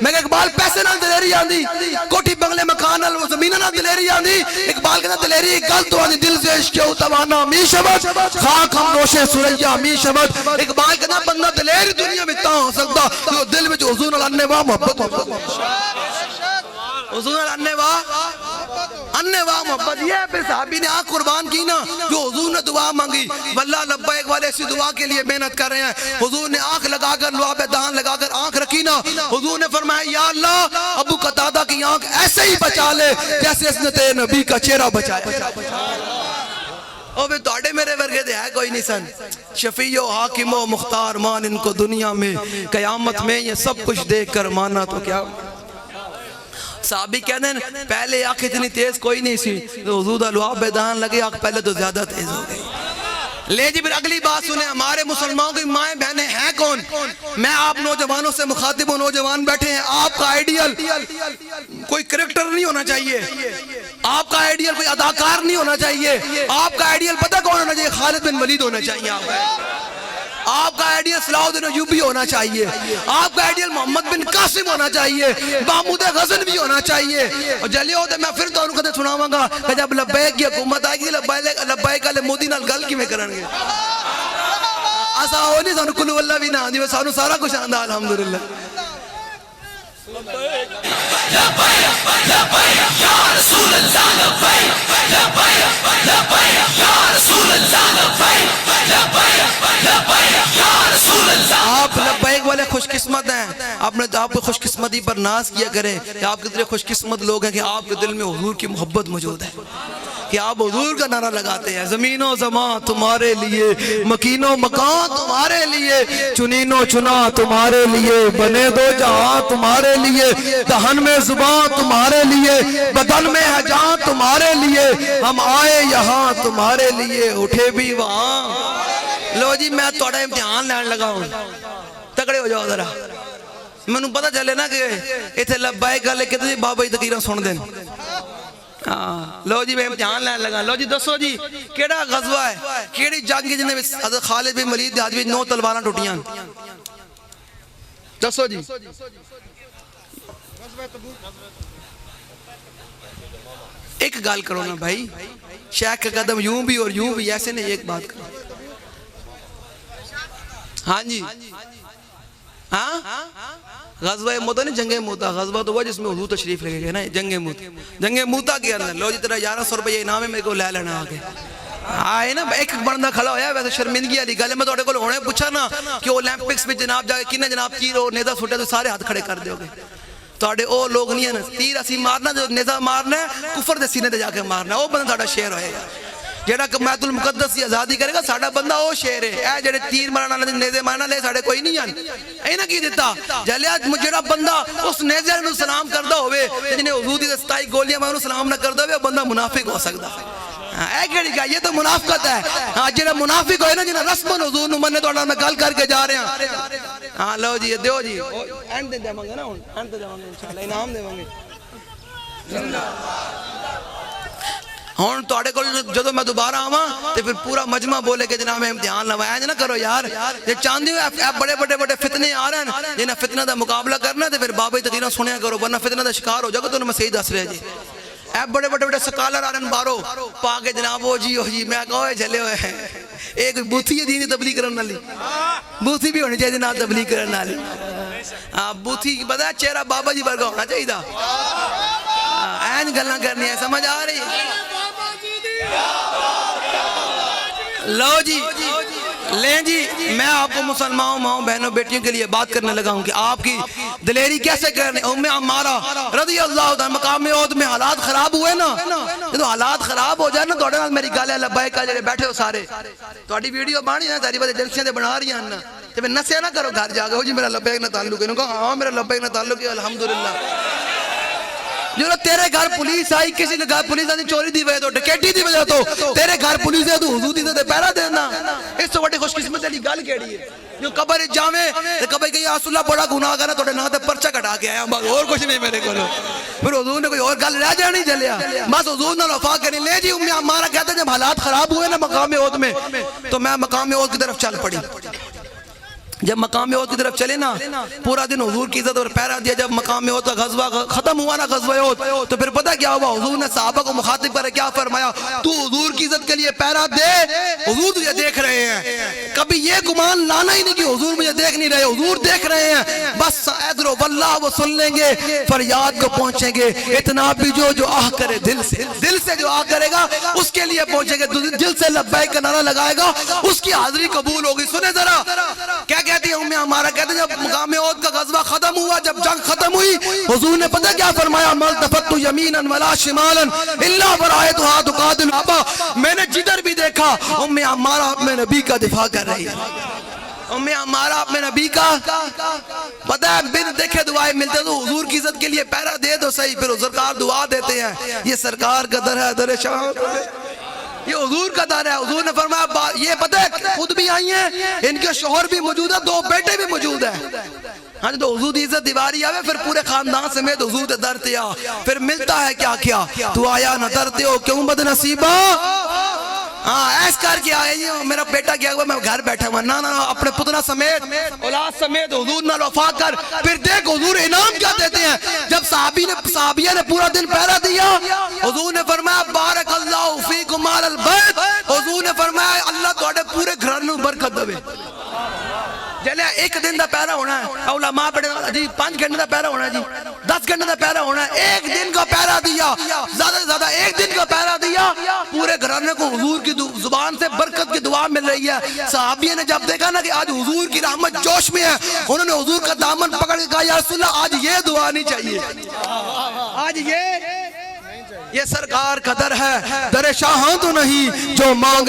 میں کہ اقبال پیسے نال دلیری آندی کوٹھی بنگلے مکان نال زمین نال دلیری آندی. اقبال کہتا دلیری گل تو آندی دل سے عشق توانا می شبت خاک ہم نوش سریا می شبت. اقبال کہتا بندہ دلیر دنیا میں تا ہو سکتا جو دل میں جو حضور اللہ نے واہ محبت حضور انواع محبت یہ پھر صحابی نے آنکھ قربان کی نا جو حضور نے دعا مانگی واللہ لبیک والے اسی دعا کے لیے محنت کر رہے ہیں. حضور نے آنکھ لگا کر لعاب دہن لگا کر آنکھ رکھی نا حضور نے فرمایا یا اللہ ابو قتادہ کی آنکھ ایسے ہی بچا لے جیسے اس نے تیرے نبی کا چہرہ بچایا. اور پھر توڑے میرے ورگے دے ہے کوئی نہیں سن شفیع و حاکم و مختار مان ان کو دنیا میں قیامت میں یہ سب کچھ دیکھ کر مانا تو کیا. صحابی کہتے ہیں پہلے آنکھ اتنی تیز کوئی نہیں سی تو حضور دا لعاب دہن لگے آنکھ پہلے تو زیادہ تیز ہو گئی. لے جی پھر اگلی بات سنیں ہمارے مسلمانوں کی مائیں بہنیں ہیں کون؟ میں آپ نوجوانوں سے مخاطب ہوں نوجوان بیٹھے ہیں آپ کا آئیڈیل کوئی کریکٹر نہیں ہونا چاہیے آپ کا آئیڈیل کوئی اداکار نہیں ہونا چاہیے آپ کا آئیڈیل پتہ کون ہونا چاہیے خالد بن ولید ہونا چاہیے آپ کا آئیڈیل صلاح الدین ایوبی ہونا چاہیے آپ کا آئیڈیل محمد بن قاسم ہونا چاہیے محمود غزنوی ہونا چاہیے. اور جلے ہوتے میں پھر تو انہوں کو سناواں گا کہ جب لبیک کی حکومت آئے گی لبیک والے مودی نال گل کی میں کرن گے ایسا ہو نہیں سانو کلو اللہ بھی نہ آندی سانو سارا کچھ آندا الحمدللہ. آپ لبیک والے خوش قسمت ہیں آپ کو خوش قسمتی پر ناز کیا کریں کہ آپ کتنے خوش قسمت لوگ ہیں کہ آپ کے دل میں حضور کی محبت موجود ہے کہ آپ حضور کا نعرہ لگاتے ہیں زمین و زمان تمہارے لیے مکین و مکان تمہارے لیے چنین و چنا تمہارے لیے بنے دو جہاں تمہارے لیے دہن میں زبان تمہارے لیے بدن میں ہے جان تمہارے لیے ہم آئے یہاں تمہارے لیے اٹھے بھی وہاں. لو جی میں توڑا امتحان لین لگا ہوں تکڑے ہو جاؤ ذرا میں نے پتہ چلے نا کہ ایتھے لبیک گلے کتنی بابا جی تقریریں سن دیں. لو جی میں امتحان لین لگا. لو جی دسو جی کیڑا غزوہ ہے کیڑی جنگ جن میں حضرت خالد بن ولید دی حاجی 9 تلواراں ٹوٹیاں دسو جی. ایک گال کرو نا بھائی شیخ کا قدم یوں بھی اور یوں بھی ایسے نہیں ایک بات کرو. ہاں جی ہاں غزوہ موتا نہیں جنگ موتا، غزوہ تو وہ جس میں حضور تشریف لگے گئے نا، جنگ موتا کے اندر لو جی تیرا 1100 روپے انعام ہے میرے کو لے لینا آگے آئے نا. ایک بندہ کھڑا ہویا ویسے شرمندگی والی گل ہے. میں تھوڑے کو ہونے پوچھا نا کہ اولمپکس میں جناب جا کے کنے جناب تیر اور نیزہ سٹے تو سارے ہاتھ کھڑے کر دیو گے. تھوڑے او لوگ نہیں ہیں نا، تیر اسی مارنا جو نیزہ مارنا ہے کفر دے سینے تے جا کے مارنا ہے، وہ بندہ تھوڑا شیر ہوئے گا جیڑا بیت المقدس کی آزادی کرے گا. ساڈا بندہ او شیر ہے. اے جڑے تیر مارنا والے نیزے مارنا لے ساڈے کوئی نہیں ہیں. اے نہ کی دیتا جلیا جڑا بندہ اس نیزے نوں سلام کردا ہوے جنے حضور دی 27 گولیاں ماروں سلام نہ کردا ہوے بندہ منافق ہو سکدا. اے کیڑی گل، یہ تو منافقت ہے. ہاں جڑا منافق ہوئے نا جنہاں رسمن حضور نوں مننے تہاڈے میں گل کر کے جا رہے ہاں. ہاں لو جی دیو جی اینڈ تے جاواں گے نا، ہن اینڈ تے جاواں گے انشاءاللہ انعام دیواں گے. ہن تہاڈے کول جدوں میں دوبارہ آواں تے پھر پورا مجمع بولے کہ جناب امتحان لوایا نہ کرو یار. یہ چاندی بڑے بڑے بڑے فتنے آ رہے ہیں، جنہاں فتنہ دا مقابلہ کرنا تے پھر بابا تقریرا سنیا کرو ورنہ فتنہ دا شکار ہو جاؤ گے. تو میں صحیح دس رہا جی. اے بڑے بڑے بڑے سکالر آ رہے ہیں بارو پا کے جناب وہ جی میں کہو جھلے ہوئے ہیں. ایک بوتھی ہے دینی تبلیغ کرنے والی، بوتھی بھی ہونی چاہیے جناب تبلیغ کرنے والی. بوتھی پتہ ہے چہرہ بابا جی ورگا ہونا چاہیے. این گلاں کرنی ہے، سمجھ آ رہی؟ لو جی لیں جی میں آپ کو مسلمانوں ماؤں بہنوں بیٹیوں کے لیے بات کرنے لگا ہوں کہ آپ کی دلیری کیسے کرنے. ام عمارہ رضی اللہ عنہ مقام عہد میں حالات خراب ہوئے نا، جب حالات خراب ہو جائے نا تھوڑے نال میری گل ہے لبیک کا جڑے بیٹھے ہو سارے تھوڑی ویڈیو بانی ہے ساری بات جلسیاں تے بنا رہی ہیں نا تے میں نسیا نہ کرو گھر جا کے ہو جی میرا لبیک نہ تعلق ہے. انہوں کہا ہاں میرا لبیک نہ تعلق ہے الحمدللہ. جو تیرے گھر پولیس آئی کسی نے گھر پولیس آئی چوری دی وجہ تو ڈکیٹی دی وجہ تو تیرے گھر پولیس ہے تو حضور دی تے پہرا دینا. اس تو بڑی خوش قسمت والی گل کیڑی ہے جو قبر جاویں تے قبر کہ یا رسول اللہ بڑا گناہگار ہے تواڈے نام تے پرچہ کٹا کے آیا بس اور کچھ نہیں میرے کول. پھر حضور نے کوئی اور گل رہ جانی چلیا بس حضور نال وفا کرنی. لے جی ام عمارہ کہتے ہیں جب حالات خراب ہوئے نا مقام عہد میں تو میں مقام عہد کی طرف چل پڑی. جب مقام عہد کی طرف چلے نا پورا دن حضور کی عزت اور پہرا دیا. جب مقام عہد کا غزوہ ختم ہوا نا غزوہ عہد تو پھر پتہ کیا ہوا؟ حضور نے صحابہ کو مخاطب کر کیا فرمایا؟ تو حضور کی عزت کے لیے پہرا دے، حضور تجھے دیکھ رہے ہیں. کبھی یہ گمان لانا ہی نہیں کہ حضور مجھے دیکھ نہیں رہے، حضور دیکھ رہے ہیں. بس ادھر واللہ وہ سن لیں گے، فریاد کو پہنچیں گے. اتنا بھی جو آہ کرے دل سے جو آہ کرے گا اس کے لیے پہنچیں گے. دل سے لبیک کا نعرہ لگائے گا اس کی حاضری قبول ہوگی. سنے ذرا کیا کہتی ہے ام عمارہ؟ کہتے ہیں جب مقام عہد کا غزوہ ختم ہوا، جب جنگ ختم ہوئی حضور نے پتہ کیا فرمایا؟ ملتفت یمینا ولا شمالا الا ورأيتها تقاتل. میں نے جدھر بھی دیکھا ام عمارہ اپنے نبی کا دفاع کر رہی ہے. ام عمارہ اپنے نبی کا پتہ ہے بن دیکھے دعائیں ملتے تو حضور کی عزت کے لیے پہرا دے دو صحیح. پھر سرکار دعا دیتے ہیں. یہ سرکار کا در ہے در شاہ، یہ حضور کا در ہے. حضور نے فرمایا یہ پتہ ہے خود بھی آئی ہیں، ان کے شوہر بھی موجود ہے، 2 بیٹے بھی موجود ہیں. ہاں تو حضور دی عزت دیواری آوے پھر پورے خاندان سمیت حضور دے در تے آ. پھر ملتا ہے کیا کیا؟ تو آیا نہ در تے ہو کیوں بد نصیبہ. ہاں ایس کر کے آئے یہ میرا بیٹا کیا ہوا میں گھر بیٹھا ہوا. نا اپنے پتنا سمیت اولاد سمیت حضور نال وفا کر. پھر دیکھ حضور انعام کیا دیتے ہیں. جب صحابیہ نے پورا دن پہرا دیا حضور نے فرمایا بارک اللہ فیکم آل البیت. حضور نے فرمایا اللہ تواڈے پورے گھر نوں برکت دے. جلے ایک دن دا پہرا ہونا ہے علماء پڑھے جی 5 گھنٹے دا پہرا ہونا ہے جی 10 گھنٹے دا پہرا ہونا ہے. ایک دن کا پہرا دیا زیادہ سے زیادہ ایک دن کا پہرا دیا پورے گھرانے کو حضور کی زبان سے برکت کی دعا مل رہی ہے. صحابیہ نے جب دیکھا نا کہ آج حضور کی رحمت جوش میں ہے انہوں نے حضور کا دامن پکڑ کے کہا یا رسول اللہ آج یہ دعا نہیں چاہیے، آج یہ سرکار کا در ہے. در شاہاں تو نہیں جو مانگ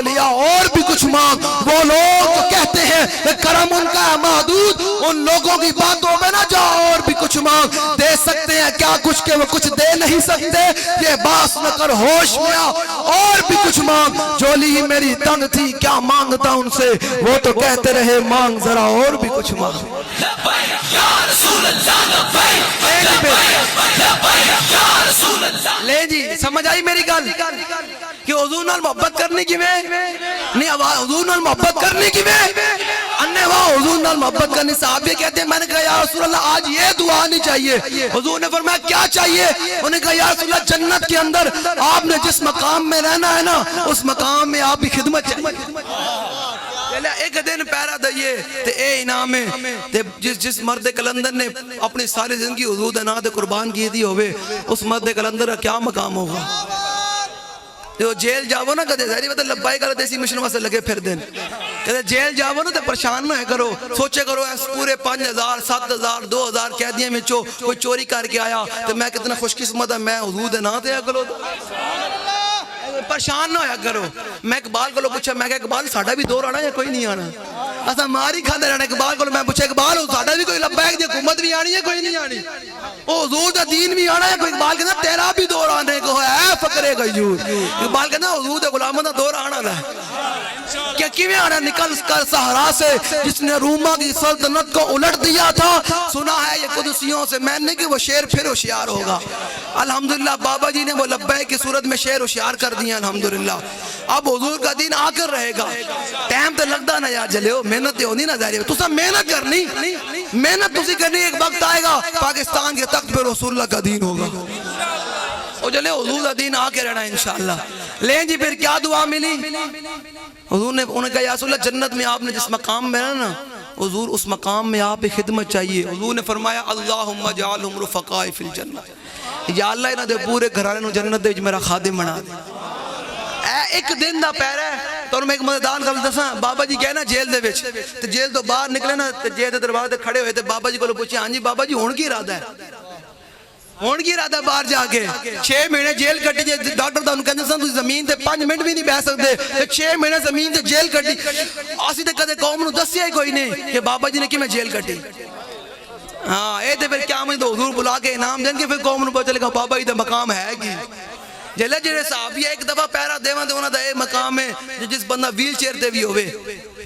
لیا اور بھی کچھ مانگ. وہ لوگ جو کہتے ہیں کہ کرم ان کا ہے محدود، ان لوگوں کی باتوں میں نہ جا اور بھی کچھ مانگ. دے سکتے ہیں کیا کچھ کہ وہ کچھ دے نہیں سکتے. یہ باس نہ کر ہوش میں آ اور بھی کچھ مانگ. جولی ہی میری تنگ تھی کیا مانگتا ان سے، وہ تو کہتے رہے مانگ ذرا اور بھی کچھ مانگ. لے جی سمجھ آئی میری گل کہ حضور نال محبت کرنے کی میں نہیں حضور نال محبت کرنے کی میں انہیں وہاں حضور نال محبت کرنے. صحابی کہتے ہیں میں نے کہا یا رسول اللہ آج یہ دعا نہیں چاہیے. حضور نے فرمایا کیا چاہیے؟ انہوں نے کہا یا رسول اللہ جنت کے اندر آپ نے جس مقام میں رہنا ہے نا اس مقام میں آپ کی خدمت چاہیے. ایک دن پیرا دئیے تے اے انعام ہے تے جس مرد کلندر نے اپنی ساری زندگی حضور دے نام تے قربان کی دی ہوئے اس مرد کلندر کا کیا مقام ہوگا جو جیل جاؤ نا کدے ظاہری مطلب لبائی کرو دیسی مشن واسطے لگے پھر دن کدے جیل جاؤ نا تے پریشان نہ کرو سوچے کرو اس پورے 5000 7000 2000 قیدیاں وچوں کوئی چوری کر کے آیا تے میں کتنا خوش قسمت ہوں میں حضور دے نام تے اگلو پریشان نہ ہویا کرو میں اقبال کو پوچھا میں کہ اقبال ساڈا بھی دور آنا یا کوئی نہیں آنا اسا ماری کھاندے رہنا اقبال کو میں پوچھا اقبال ساڈا بھی کوئی لبیک دی حکومت بھی آنی ہے کوئی نہیں آنی او حضور دا دین بھی آنا ہے کوئی اقبال کہنا تیرا بھی دور آنے کو ہے فقرے غیور اقبال کہنا حضور دے غلاموں دا دور آنا ہے کیا کیویں آنا نکل کر صحرا سے جس نے روما کی سلطنت کو الٹ دیا تھا سنا ہے یہ قدسیوں سے میں نے کہ وہ شیر پھر ہوشیار ہوگا الحمدللہ بابا جی نے وہ لبیک کی صورت میں شیر ہوشیار کر دیا الحمدللہ اب حضور کا دین آ کر رہے گا ٹائم تو لگتا نہ یار جلے ہو محنت تے ہونی نہ ظاہر ہے تسا محنت کرنی محنت تسی کرنی ایک وقت آئے گا پاکستان کے تخت پہ رسول اللہ کا دین ہوگا او جلے حضور کا دین آ کے رہنا انشاءاللہ لیں جی پھر کیا دعا ملی حضور نے انہوں نے کہا یا رسول اللہ جنت میں آپ نے جس مقام میں نا حضور اس مقام میں آپ خدمت چاہیے حضور نے فرمایا اللہم جعلہم رفقاء فی الجنہ یا اللہ انہاں دے پورے گھرانے نو جنت دے میرا خادم بنا دے ایک دن دا پیرا ہے تو میں ایک مددان گل دساں بابا جی کہنا جیل دے وچ تے جیل تو باہر نکلے نا تے جیل دے دروازے تے کھڑے ہوئے تے بابا جی کو پوچھے ہاں جی بابا جی ہن کی ارادہ ہے ہون کی ارادہ باہر جا کے 6 مہینے جیل کٹی جے ڈاکٹر دا انہوں کہنے سن تو زمین تے 5 منٹ بھی نہیں بہ سکتے 6 مہینے زمین تے جیل کٹی اسی تے کدے قوم نو دسیا ہی کوئی نہیں کہ بابا جی نے کی میں جیل کٹی ہاں اے تے پھر کیا میں تو حضور بلا کے انعام دیں کہ پھر قوم نو پتہ چلے گا بابا جی دا مقام ہے کی جلے جڑے صحابی ایک دفعہ پیرا دیواں تے انہاں دا اے مقام ہے جس بندہ ویل چیئر تے بھی ہوئے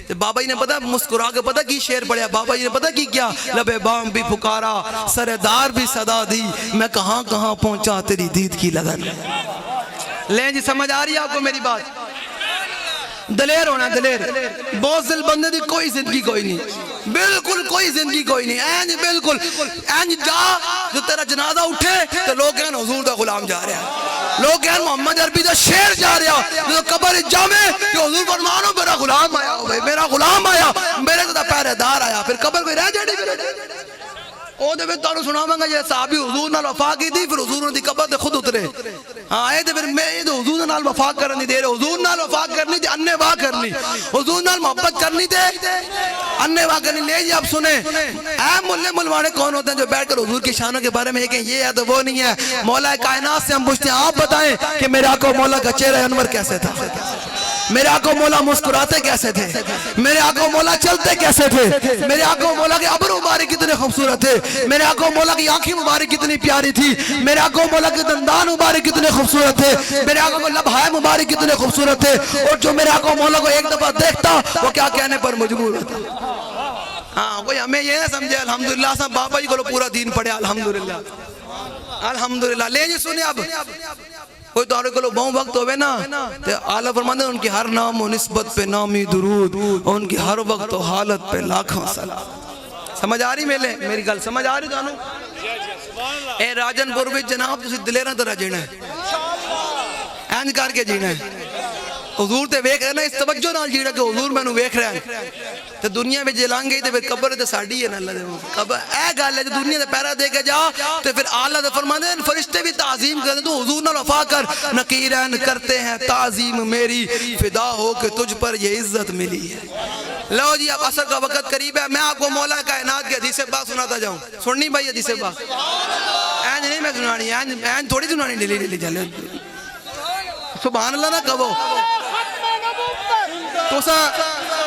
تے بابا جی نے پتہ مسکرا کے پتہ کی شعر پڑھیا بابا جی نے پتہ کی کیا لبے بام بھی پکارا سردار بھی صدا دی میں کہاں کہاں پہنچا تیری دید کی لگن لیں جی سمجھ آ رہی ہے آپ کو میری بات دلیر ہونا دلیر بوزدل بندے دی کوئی زندگی کوئی نہیں بالکل کوئی زندگی کوئی نہیں اینج بالکل اینج جا جو تیرا جنازہ اٹھے تو لوگ کہن حضور دا غلام جا رہا ہے لوگ کہن محمد عربی دا شیر جا رہا جو قبر جامع کہ حضور فرمانو میرا غلام آیا ہوئے میرا غلام آیا میرے دا پہرے دار آیا پھر قبر کوئی رہ جاڑی او دے پھر تانو سناواں گا یہ صحابی حضور نال وفا کی تھی پھر حضور دی قبر تے خود اترے ہاں اے تے پھر میں اے حضور نال وفا کرنی دے رہے حضور نال وفا کرنی تے انے وا کرنی حضور نال محبت کرنی تے انے وا کرنی لے جی اب سنیں اے ملے ملوانے کون ہوتے ہیں جو بیٹھ کر حضور کی شانوں کے بارے میں یہ کہیں یہ ہے تو وہ نہیں ہے مولا کائنات سے ہم پوچھتے ہیں آپ بتائیں کہ میرے آقا مولا کا چہرہ انور کیسے تھا میرے آقا مولا مسکراتے کیسے تھے میرے آقا مولا چلتے کیسے تھے میرے آقا مولا کے ابرو مبارک کتنے خوبصورت تھے میرے آقا مولا کی آنکھیں مبارک کتنی پیاری تھی میرے آقا مولا کے دندان مبارک کتنے خوبصورت تھے میرے آقا کو لبھائے مبارک کتنے خوبصورت تھے اور جو میرے آقا مولا کو ایک دفعہ دیکھتا وہ کیا کہنے پر مجبور ہوتا ہاں کوئی ہمیں یہ نہ سمجھے الحمدللہ سب بابا جی کو پورا دین پڑھے الحمدللہ الحمدللہ لے جی سنے اب کوئی توڑے کو لوگ بہت وقت ہوئے نا آلہ فرماندے ان کی ہر نام و نسبت پہ نامی درود ان کی ہر وقت و حالت پہ لاکھوں سلام سمجھ آ رہی میری گل سمجھ آ رہی جانو اے راجن پور وچ جناب تسی دلیراں طرح جینا ہے اینج کر کے جینا ہے حضور تے ویکھ رہے نا اس توجہ نال جینا کہ حضور مینوں ویکھ رہا ہے تے دنیا میں جلان گئی تے پھر قبر تے ساڈی ہے نا اللہ دے قبر اے گل ہے جو دنیا تے پیرا دے کے جا تے پھر اعلیٰ دے فرماندے ہیں فرشتے بھی تعظیم کرتے تو حضور نال وفا کر نکیرین کرتے ہیں تعظیم میری فدا ہو کہ تجھ پر یہ عزت ملی ہے لو جی اب عصر کا وقت قریب ہے میں آپ کو مولا کائنات کی حدیث پاک سناتا جاؤں سننی بھائی حدیث پاک اینج نہیں میں سنانی اینج تھوڑی سنانی ڈیلی ڈیلی چلے سبحان اللہ نہ کہو تو سا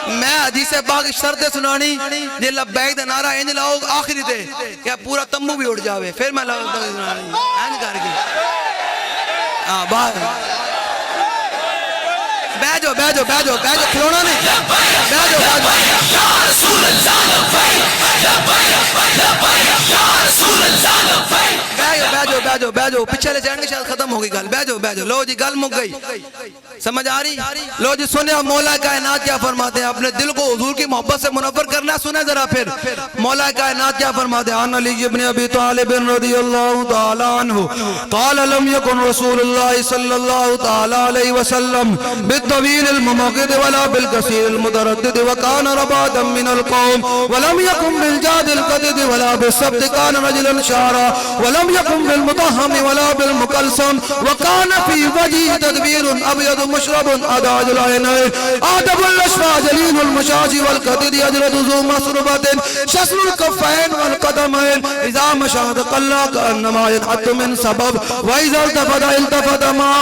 میں حدیث پاک شرط سنانی جے لبیک دا نعرہ اینج لاؤ آخری تے کہ پورا تمبو بھی اٹھ جاوے پھر میں لاؤ سنانی اینج کر کے باہر بیجو کھلونا نہیں بیجو یا رسول اللہ لبیک لبیک لبیک یا رسول اللہ لبیک بیٹھو پیچھے لے جائیں گے شاید ختم ہوگی گل بیٹھو لو جی گل مک گئی سمجھ آ رہی لو جی سنیں مولا کائنات کیا فرماتے ہیں اپنے دل کو حضور کی محبت سے منور کرنا سنیں ذرا پھر مولا کائنات کیا فرماتے ہیں عن علی ابن ابی طالب رضی اللہ تعالی عنہ قال لم يكن رسول اللہ صلی اللہ تعالی علیہ وسلم بالطویل المماقد ولا بالکثیر المتردد وكان ربادا من القوم ولم يكن بالجاد القدد ولا بالسبت كان رجلا شعرا ولم يكن بالمطهم ولا بالمكلسم وكان في وجهه تدبير ابيض مشرب اداج العينين ادب الاشفى جليل المشاج والقدد يجرد ذو مسربة شسل الكفين والقدمين اذا مشى تقلى كانما ينحت من سبب واذا التفت ما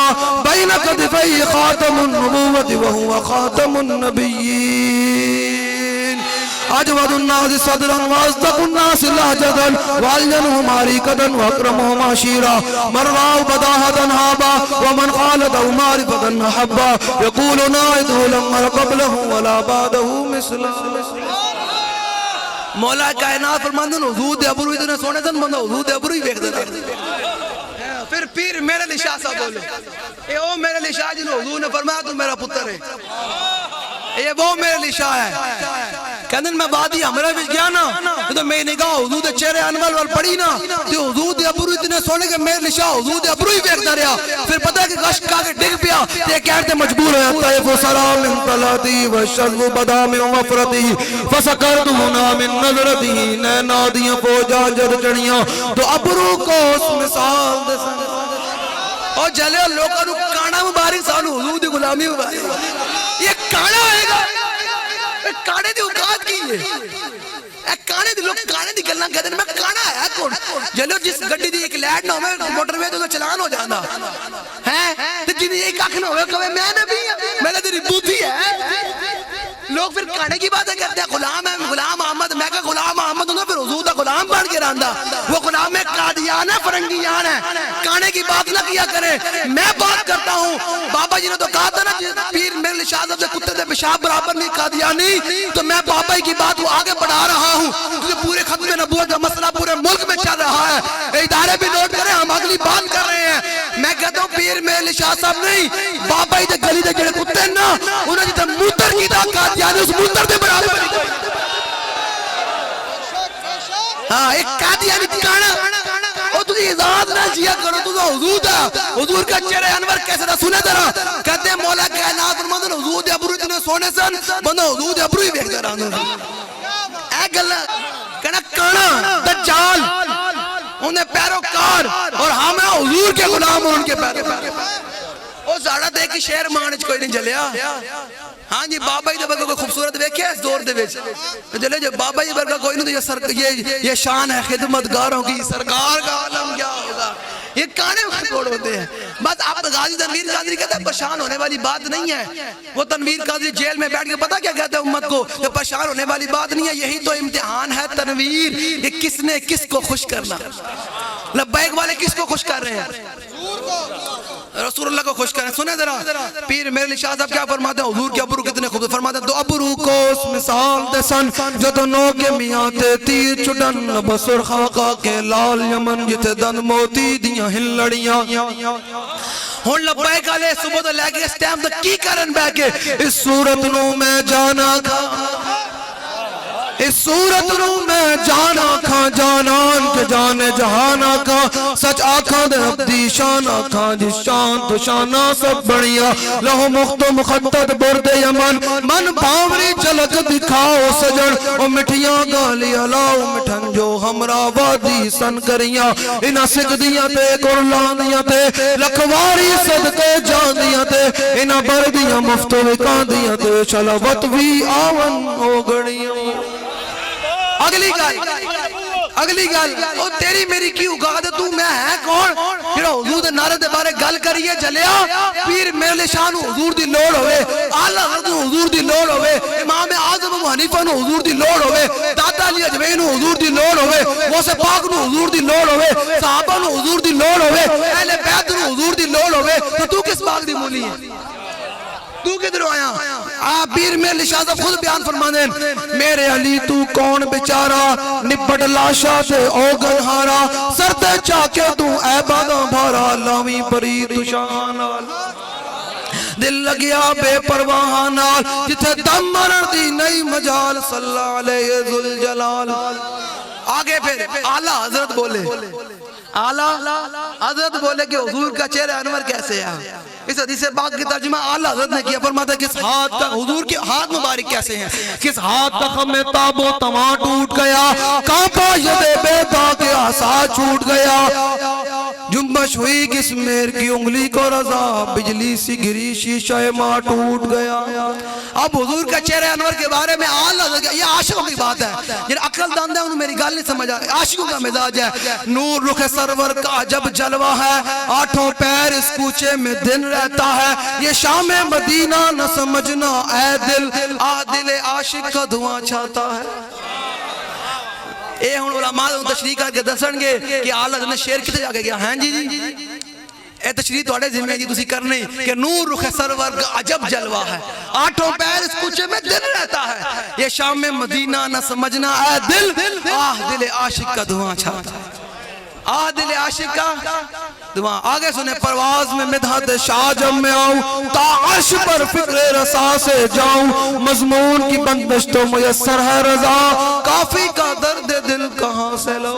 بين كتفيه خاتم النبوة وهو خاتم النبيين اجود الناس صدرا واصدق الناس لهجة والجنهم عريقة واكرمهم عشيرا من راه بداهة هابا ومن خالده معرفة حبا يقول نائده لم أر قبله ولا بعده مثلا مولا کائنات فرماندے حضور دے ابرو اتنے سونے سن بندہ حضور دے ابرو ہی دیکھ دیتا پھر پیر میرے لیے شاہ صاحب بولو اے او میرے لیے شاہ جنہوں حضور نے فرمایا تو میرا پتر ہے یہ وہ میرے لیے شاہ ہے کہنے میں بعدی ہمارے بھی گیا نا تو میں نگاہ حضور دے چہرے انول وال پڑی نا تو حضور دے ابرو اتنے سونے کہ میرے لیے شاہ حضور دے ابرو ہی دیکھتا رہا پھر پتہ ہے کہ گشت کا کے ڈگ پیا تے کہتے مجبور ہے طیف و سلام من طلاتی و شرف بدا من وفرتی فسکرت ہونا من نظرتی نینا دیاں فوجا جد چڑیاں تو ابرو کو اس مثال دے سن اور جلے لوگوں نو کانا مبارک سانو حضور دی غلامی مبارک یہ کانا ہے گا کانے دی اوقات کی ہے کانے دی لوگ کانے دی گلنا کہتے ہیں میں کانا ہے کون جلو جس گڑی دی ایک لیٹ نہ ہوئے موٹر وے تو چلان ہو جانا ہے تو جنہیں ایک آنکھ نہ ہوئے کہوے میں نبی میرے تیری بوتھی ہے لوگ پھر کانے کی باتیں کرتے ہیں غلام ہے غلام احمد میں کہا غلام احمد انہوں پھر حضور دا غلام بن کے راندہ وہ غلام قادیان ہے فرنگیان ہے کانے کی بات نہ کیا کریں میں بات کرتا ہوں بابا جی نے تو کہا تھا نا پیر میرے لیے شاہ صاحب سے کتے دے پیشاب برابر نہیں قادیانی تو میں بابا کی بات وہ آگے بڑھا رہا ہوں کیونکہ پورے ختم نبوت کا مسئلہ پورے ملک میں چل رہا ہے ادارے بھی نوٹ کریں ہم اگلی بات کر رہے ہیں میں کہتا ہوں پیر میرے لیے شاہ صاحب نہیں بابا جی گلی دے جڑے کتے نا انہوں نے جتنے موتر کی دا یعنی اس موتر دے برابر ہاں ایک قادیانی کانا اور تجھے اجازت نہ جیا کرو تجھے حضور دا حضور کا چہرے انور کیسے دا سنے درہ کہتے ہیں مولا کائنات فرماتے ہیں حضور دے ابرو اتنے سونے سن بندہ حضور دے ابرو ہی بیک دے رہا اے گلہ کہنا کانا دجال انہیں پیروکار اور ہم ہیں حضور کے غلام اور ان کے پیروکار وہ زیادہ دے کی شہر مانچ کوئی نہیں جلیا ہاں جی بابا ہی دے برگا کوئی خوبصورت دیکھے اس دور دے بیچ جلے جو بابا ہی برگا کوئی نہیں یہ شان ہے خدمتگاروں کی سرکار کا عالم کیا ہوگا یہ کانے میں کوڑ ہوتے ہیں بس آپ غازی تنویر قادری کہتے ہیں پریشان ہونے والی بات نہیں ہے وہ تنویر قادری جیل میں بیٹھ کے پتا کیا کہتے ہیں امت کو کہ پریشان ہونے والی بات نہیں ہے یہی تو امتحان ہے تنویر یہ کس نے کس کو خوش کرنا لبیک والے کس کو خوش کر رہے ہیں رسول اللہ کو خوش کریں سنیں ذرا پیر میرے لیے شاہ صاحب کیا فرماتے ہیں حضور کے ابرو کتنے خوب فرماتے ہیں دو ابرو کو اس مثال دے سن جو دونوں کے میاں تے تیر چڑن بسر خاقہ کے لال یمن جتے دن موتی دیاں ہل لڑیاں ہون لبائک علیہ صبح تو لے کے اس ٹائم تک کی کرن بے کے اس صورت نو میں جانا کھا اس صورت نو میں جانا کھا جانان کے جانے جہانا کھا سچ آکھاں دے عبدی شان آکھاں جس شان تو شانہ سب بڑھیا لہو مخت و مخطط برد یمن من باوری جھلک دکھاؤ سجن او مٹھیاں گالی علاؤ مٹھن جو ہمرا وادی سن کریاں انہا سکھ دیاں تے قرلان دیاں تے لکھواری صدقے جان دیاں تے انہا بردیاں مفتو وکان دیاں تے شلوت وی آون ہو گڑیاں اگلی گل او تیری میری کی اگاد تو میں ہے کون جڑا حضور دے نعرے دے بارے گل کریے جلیا پیر میرے شان حضور دی لوڑ ہوئے اعلی حضرت حضور دی لوڑ ہوئے امام اعظم ابو حنیفہ نو حضور دی لوڑ ہوئے دادا علی اجوی نو حضور دی لوڑ ہوئے غوث پاک نو حضور دی لوڑ ہوئے صحابہ نو حضور دی لوڑ ہوئے اہل بیت نو حضور دی لوڑ ہوئے تو کس باغ دی مولی ہے تو کدھر آیا؟ آپ بیر میں لشاذہ خود بیان فرمانے میرے علی تو کون بیچارہ نبڑ لاشا تے او گنہارا سرد چاکے تو اے باداں بھارا لاویں پری تو شانال دل لگیا بے پرواہ نال جتھے دم مرن دی نئی مجال صلی اللہ علیہ ذوالجلال. آگے پھر اعلیٰ حضرت بولے اعلیٰ حضرت بولے کہ حضور کا چہرہ انور کیسے ہے. اس حدیث پاک کی ترجمہ اعلیٰ حضرت نے کیا. فرماتا ہے کس ہاتھ کا حضور کے ہاتھ مبارک کیسے ہیں. کس ہاتھ کا خم تاب و تماں ٹوٹ گیا کعبہ ید بیضا کے عصا چھوٹ گیا جنبش ہوئی کس میر کی انگلی کو رضا بجلی سی گری شیشہ ماں ٹوٹ گیا. اب حضور کا چہرہ انور کے بارے میں اعلیٰ حضرت یہ عاشقوں کی بات ہے. جن عقل داند ہے انہوں میری گال نہیں سمجھا. عاشقوں کا مزاج ہے. نور رخ سرور کا عجب جلوہ ہے آٹھوں پیر اس کوچے میں دن رہتا ہے یہ شام مدینہ نہ سمجھنا اے دل دل عاشق کا دھواں چھاتا ہے. اے ہن علماء تشریح کر کے دسن گے کہ اعلیٰ نے شعر کتے جا کے گیا ہیں جی اے تشریح تواڈے ذمہ جی تسی کرنی کہ نور رخ سرور کا عجب جلوہ ہے آٹھوں پیر اس کوچے میں دن رہتا ہے یہ شام مدینہ نہ سمجھنا اے دل دل عاشق کا دھواں چھاتا ہے. دل عاشق کا دعا. آگے سنے پرواز میں مدحت شاہ جب میں آؤں تا عرش پر فکر رسا سے جاؤں مضمون کی بندش تو میسر ہے رضا کافی کا درد دل کہاں سے لو.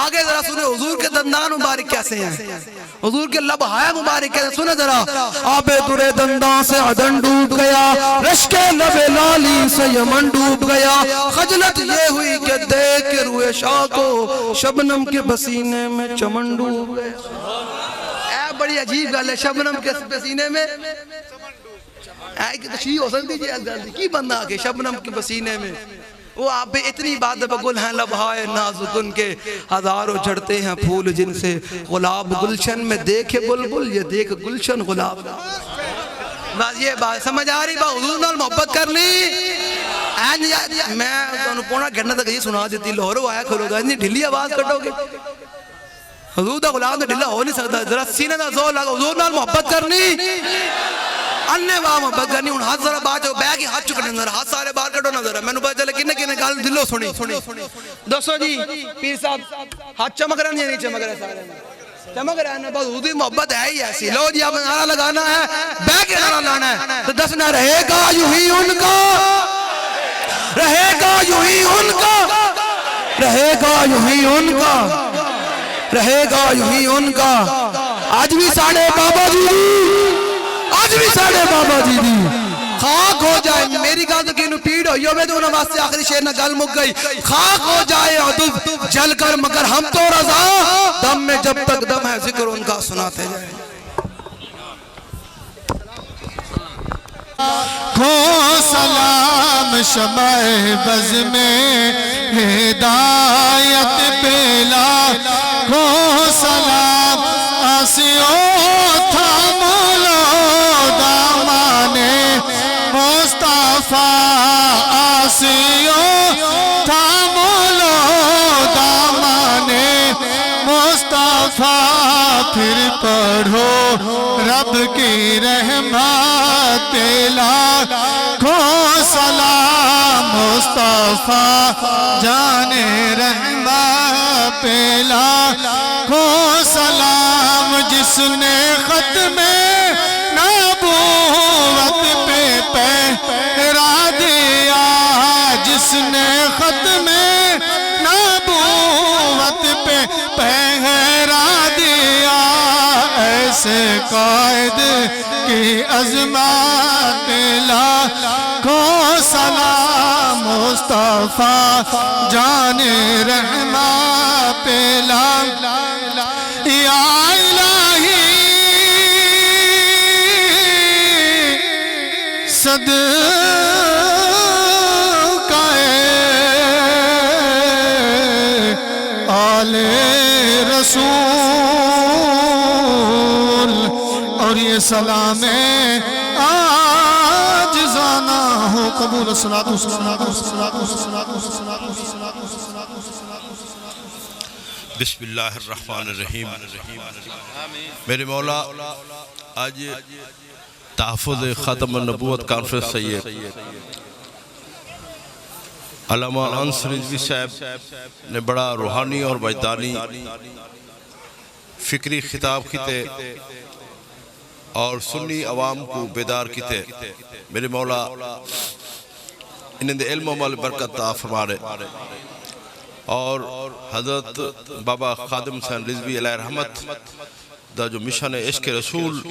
آگے ذرا سنے حضور کے دندان مبارک کیسے ہیں حضور کے لبہائے مبارک کیسے سنے ذرا. آب درے دندان سے عدن ڈوب گیا رشک لب لالی سے یمن ڈوب گیا خجلت یہ ہوئی کہ دیکھ کے روئے شاہ کو شبنم کے پسینے میں چمن ڈوب گیا. اے بڑی عجیب گل ہے شبنم کے پسینے میں اے کہ تشریح ہو سکتی جی کی بندہ آگے شبنم کے پسینے میں وہ آپ پہ اتنی بات بگل ہیں لبہائے نازکن کے ہزاروں جھڑتے ہیں پھول جن سے غلاب گلشن میں دیکھے بلبل یہ دیکھ گلشن غلاب. بس یہ بات سمجھ آ رہی بات حضور نال محبت کرنی. میں پونا گھنٹہ تک یہ سنا دیتی لاہوروں آیا کھلو گا اتنی ڈھلی آواز کٹو گے حضور دا غلام تو ڈھلا ہو نہیں سکتا. ذرا سینے دا زور لگا حضور نال محبت کرنی اننے واہ محبت کرنی. ہن ہاتھ ذرا باہر جو بیگ ہی ہاتھ چکنے نظر ہاتھ سارے باہر کٹو نظر میں نے پتا چلے کنے کنے گال دلوں سنی دوستو جی پیر صاحب ہاتھ چمک رہے ہیں نہیں چمک رہے سارے چمک رہے ہیں بس حضور محبت ہے ہی ایسی. لو جی آپ نعرہ لگانا ہے بیگ کے نعرہ لانا ہے تو دسنا رہے گا یوں ہی ان کا رہے گا یوں ہی ان کا رہے گا یوں ہی ان کا رہے گا یوں ہی ان کا. آج بھی ساڑھے بابا جی آج بھی ساڑھے بابا جی دی خاک ہو جائے میری گال تو کینو پیڑ ہوئی ہو میں تو انہوں واسطے آخری شیر نہ گل مک گئی خاک ہو جائے عدد جل کر مگر ہم تو رضا دم میں جب تک دم ہے ذکر ان کا سناتے جائے. ہو سلام شمع بز میں ہدایت پیلا ہو سلام آسیوں تھامو لو دامانے مصطفیٰ آسیوں تھامو لو دامانے مصطفیٰ پھر پڑھو رب کی رحمت لاکھوں سلام مصطفیٰ جان رحمت پہ لاکھوں سلام جس نے ختم نبوت پہ پہرا دیا جس نے ختم نبوت پہ پہرا دیا ایسے قائد کی عظمت لاکھوں سلام مصطفیٰ جان رحمت پہ یا الہی صدقہ آل رسول اور یہ سلام آجزانہ ہو قبول الصلاۃ بسم اللہ الرحمن الرحیم. میرے مولا آج تحفظ ختم النبوت کانفرنس سے یہ علامہ انس رضوی صاحب نے بڑا روحانی اور وجدانی فکری خطاب کیتے اور سنی عوام کو بیدار کیتے. میرے مولا انہیں دے علم و عمل برکت عطا فرمائے اور حضرت بابا خادم حسین رضوی علیہ رحمت دا جو مشن عشق رسول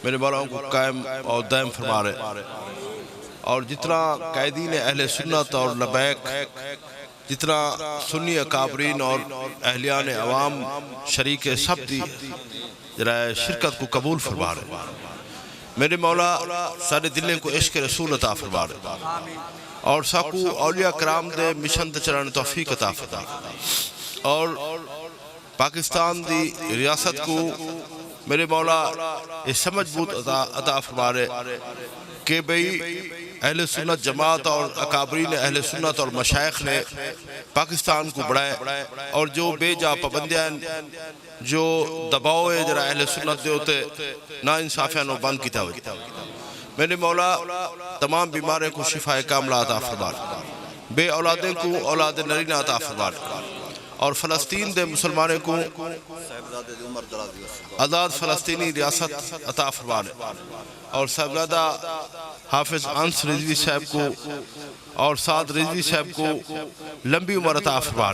میرے مولا کو قائم اور دائم فرمائے اور جتنا قائدین اہل سنت اور لبیک جتنا سنی اکابرین اور اہلیان عوام شریک سب دی جرائے شرکت کو قبول فرما رہے. میرے مولا سارے دلیں کو عشق رسول عطا فرما رہے اور ساکو اولیاء کرام دے مشن تے چلان توفیق عطا فرما اور پاکستان دی ریاست کو میرے مولا اس سمجھ بوت عطا فرما رہے کہ بھئی اہل سنت جماعت اور اکابرین اہل سنت اور مشائخ نے پاکستان کو بڑھائے اور جو بے جا پابندیاں جو دباؤ ہے جرا اہل سنت دے ہوتے نا انصافیاں نو بند کیتا ہوئی. میرے مولا تمام بیمارے کو شفا کاملہ عطا فرما بے اولادیں کو اولاد نرینہ عطا فرما اور فلسطین دے مسلمانے کو آزاد فلسطینی ریاست عطا فرما اور صاحبزادہ حافظ انس رضوی صاحب کو اور سعد رضوی صاحب کو لمبی عمر عطا فرما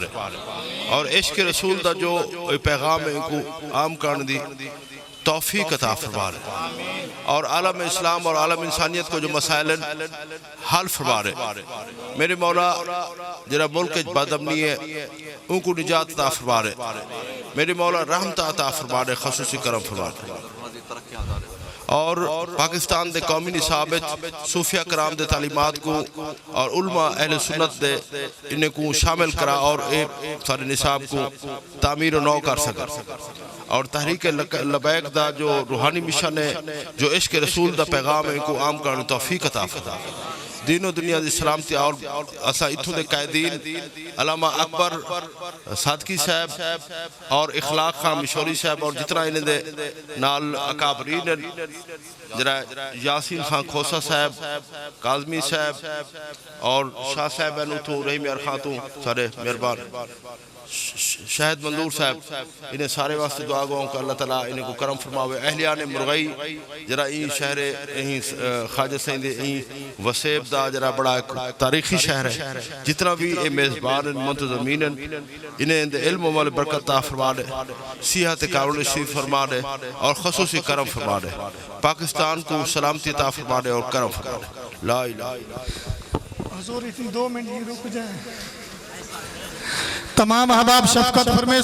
اور عشق رسول دا جو پیغام ہے ان کو عام کرنے دی توفیق عطا فرما اور عالم اسلام اور عالم انسانیت کو جو مسائل حل فرما رہے. میرے مولا جرا ملک بد امنی ہے ان کو نجات عطا فرما رہے. میرے مولا رحمت عطا فرما رہے خصوصی کرم فرما رہے اور پاکستان دے قومی نصاب صوفیہ کرام دے تعلیمات کو اور علماء اہل سنت دے انہیں کو شامل کرا اور ایک سارے نصاب کو تعمیر و نو کر سکا اور تحریک لبیک دا جو روحانی مشن ہے جو عشق رسول دا پیغام ہے ان کو عام کرنے توفیق عطا فرما دین و دنیا دی سلامتی اور اسا اتھوں دے قائدین علامہ اکبر صادقی صاحب اور اخلاق خان مشوری صاحب اور جتنا انہیں دے نال اکابرین جرا یاسین خان کھوسا صاحب کاظمی صاحب اور شاہ صاحب انہوں رحیم یار خاتون سارے مہربان شہد منظور صاحب انہیں سارے واسطے دعا گوں کہ اللہ تعالیٰ انہیں کو کرم فرماوے. اہلیان مرغئی جرا این شہر خواجہ سیند این وسیب دا جرا بڑا تاریخی شہر ہے جتنا بھی اے میزبان منتظمین انہیں علم و عمل برکت عطا فرما دے صحت کارون شریف فرما دے اور خصوصی کرم فرما دے پاکستان کو سلامتی عطا فرما دے اور کرم فرما دے. لا الہ الا اللہ. حضور اتنی 2 منٹ رک جائیں. تمام احباب شفقت فرمائیں.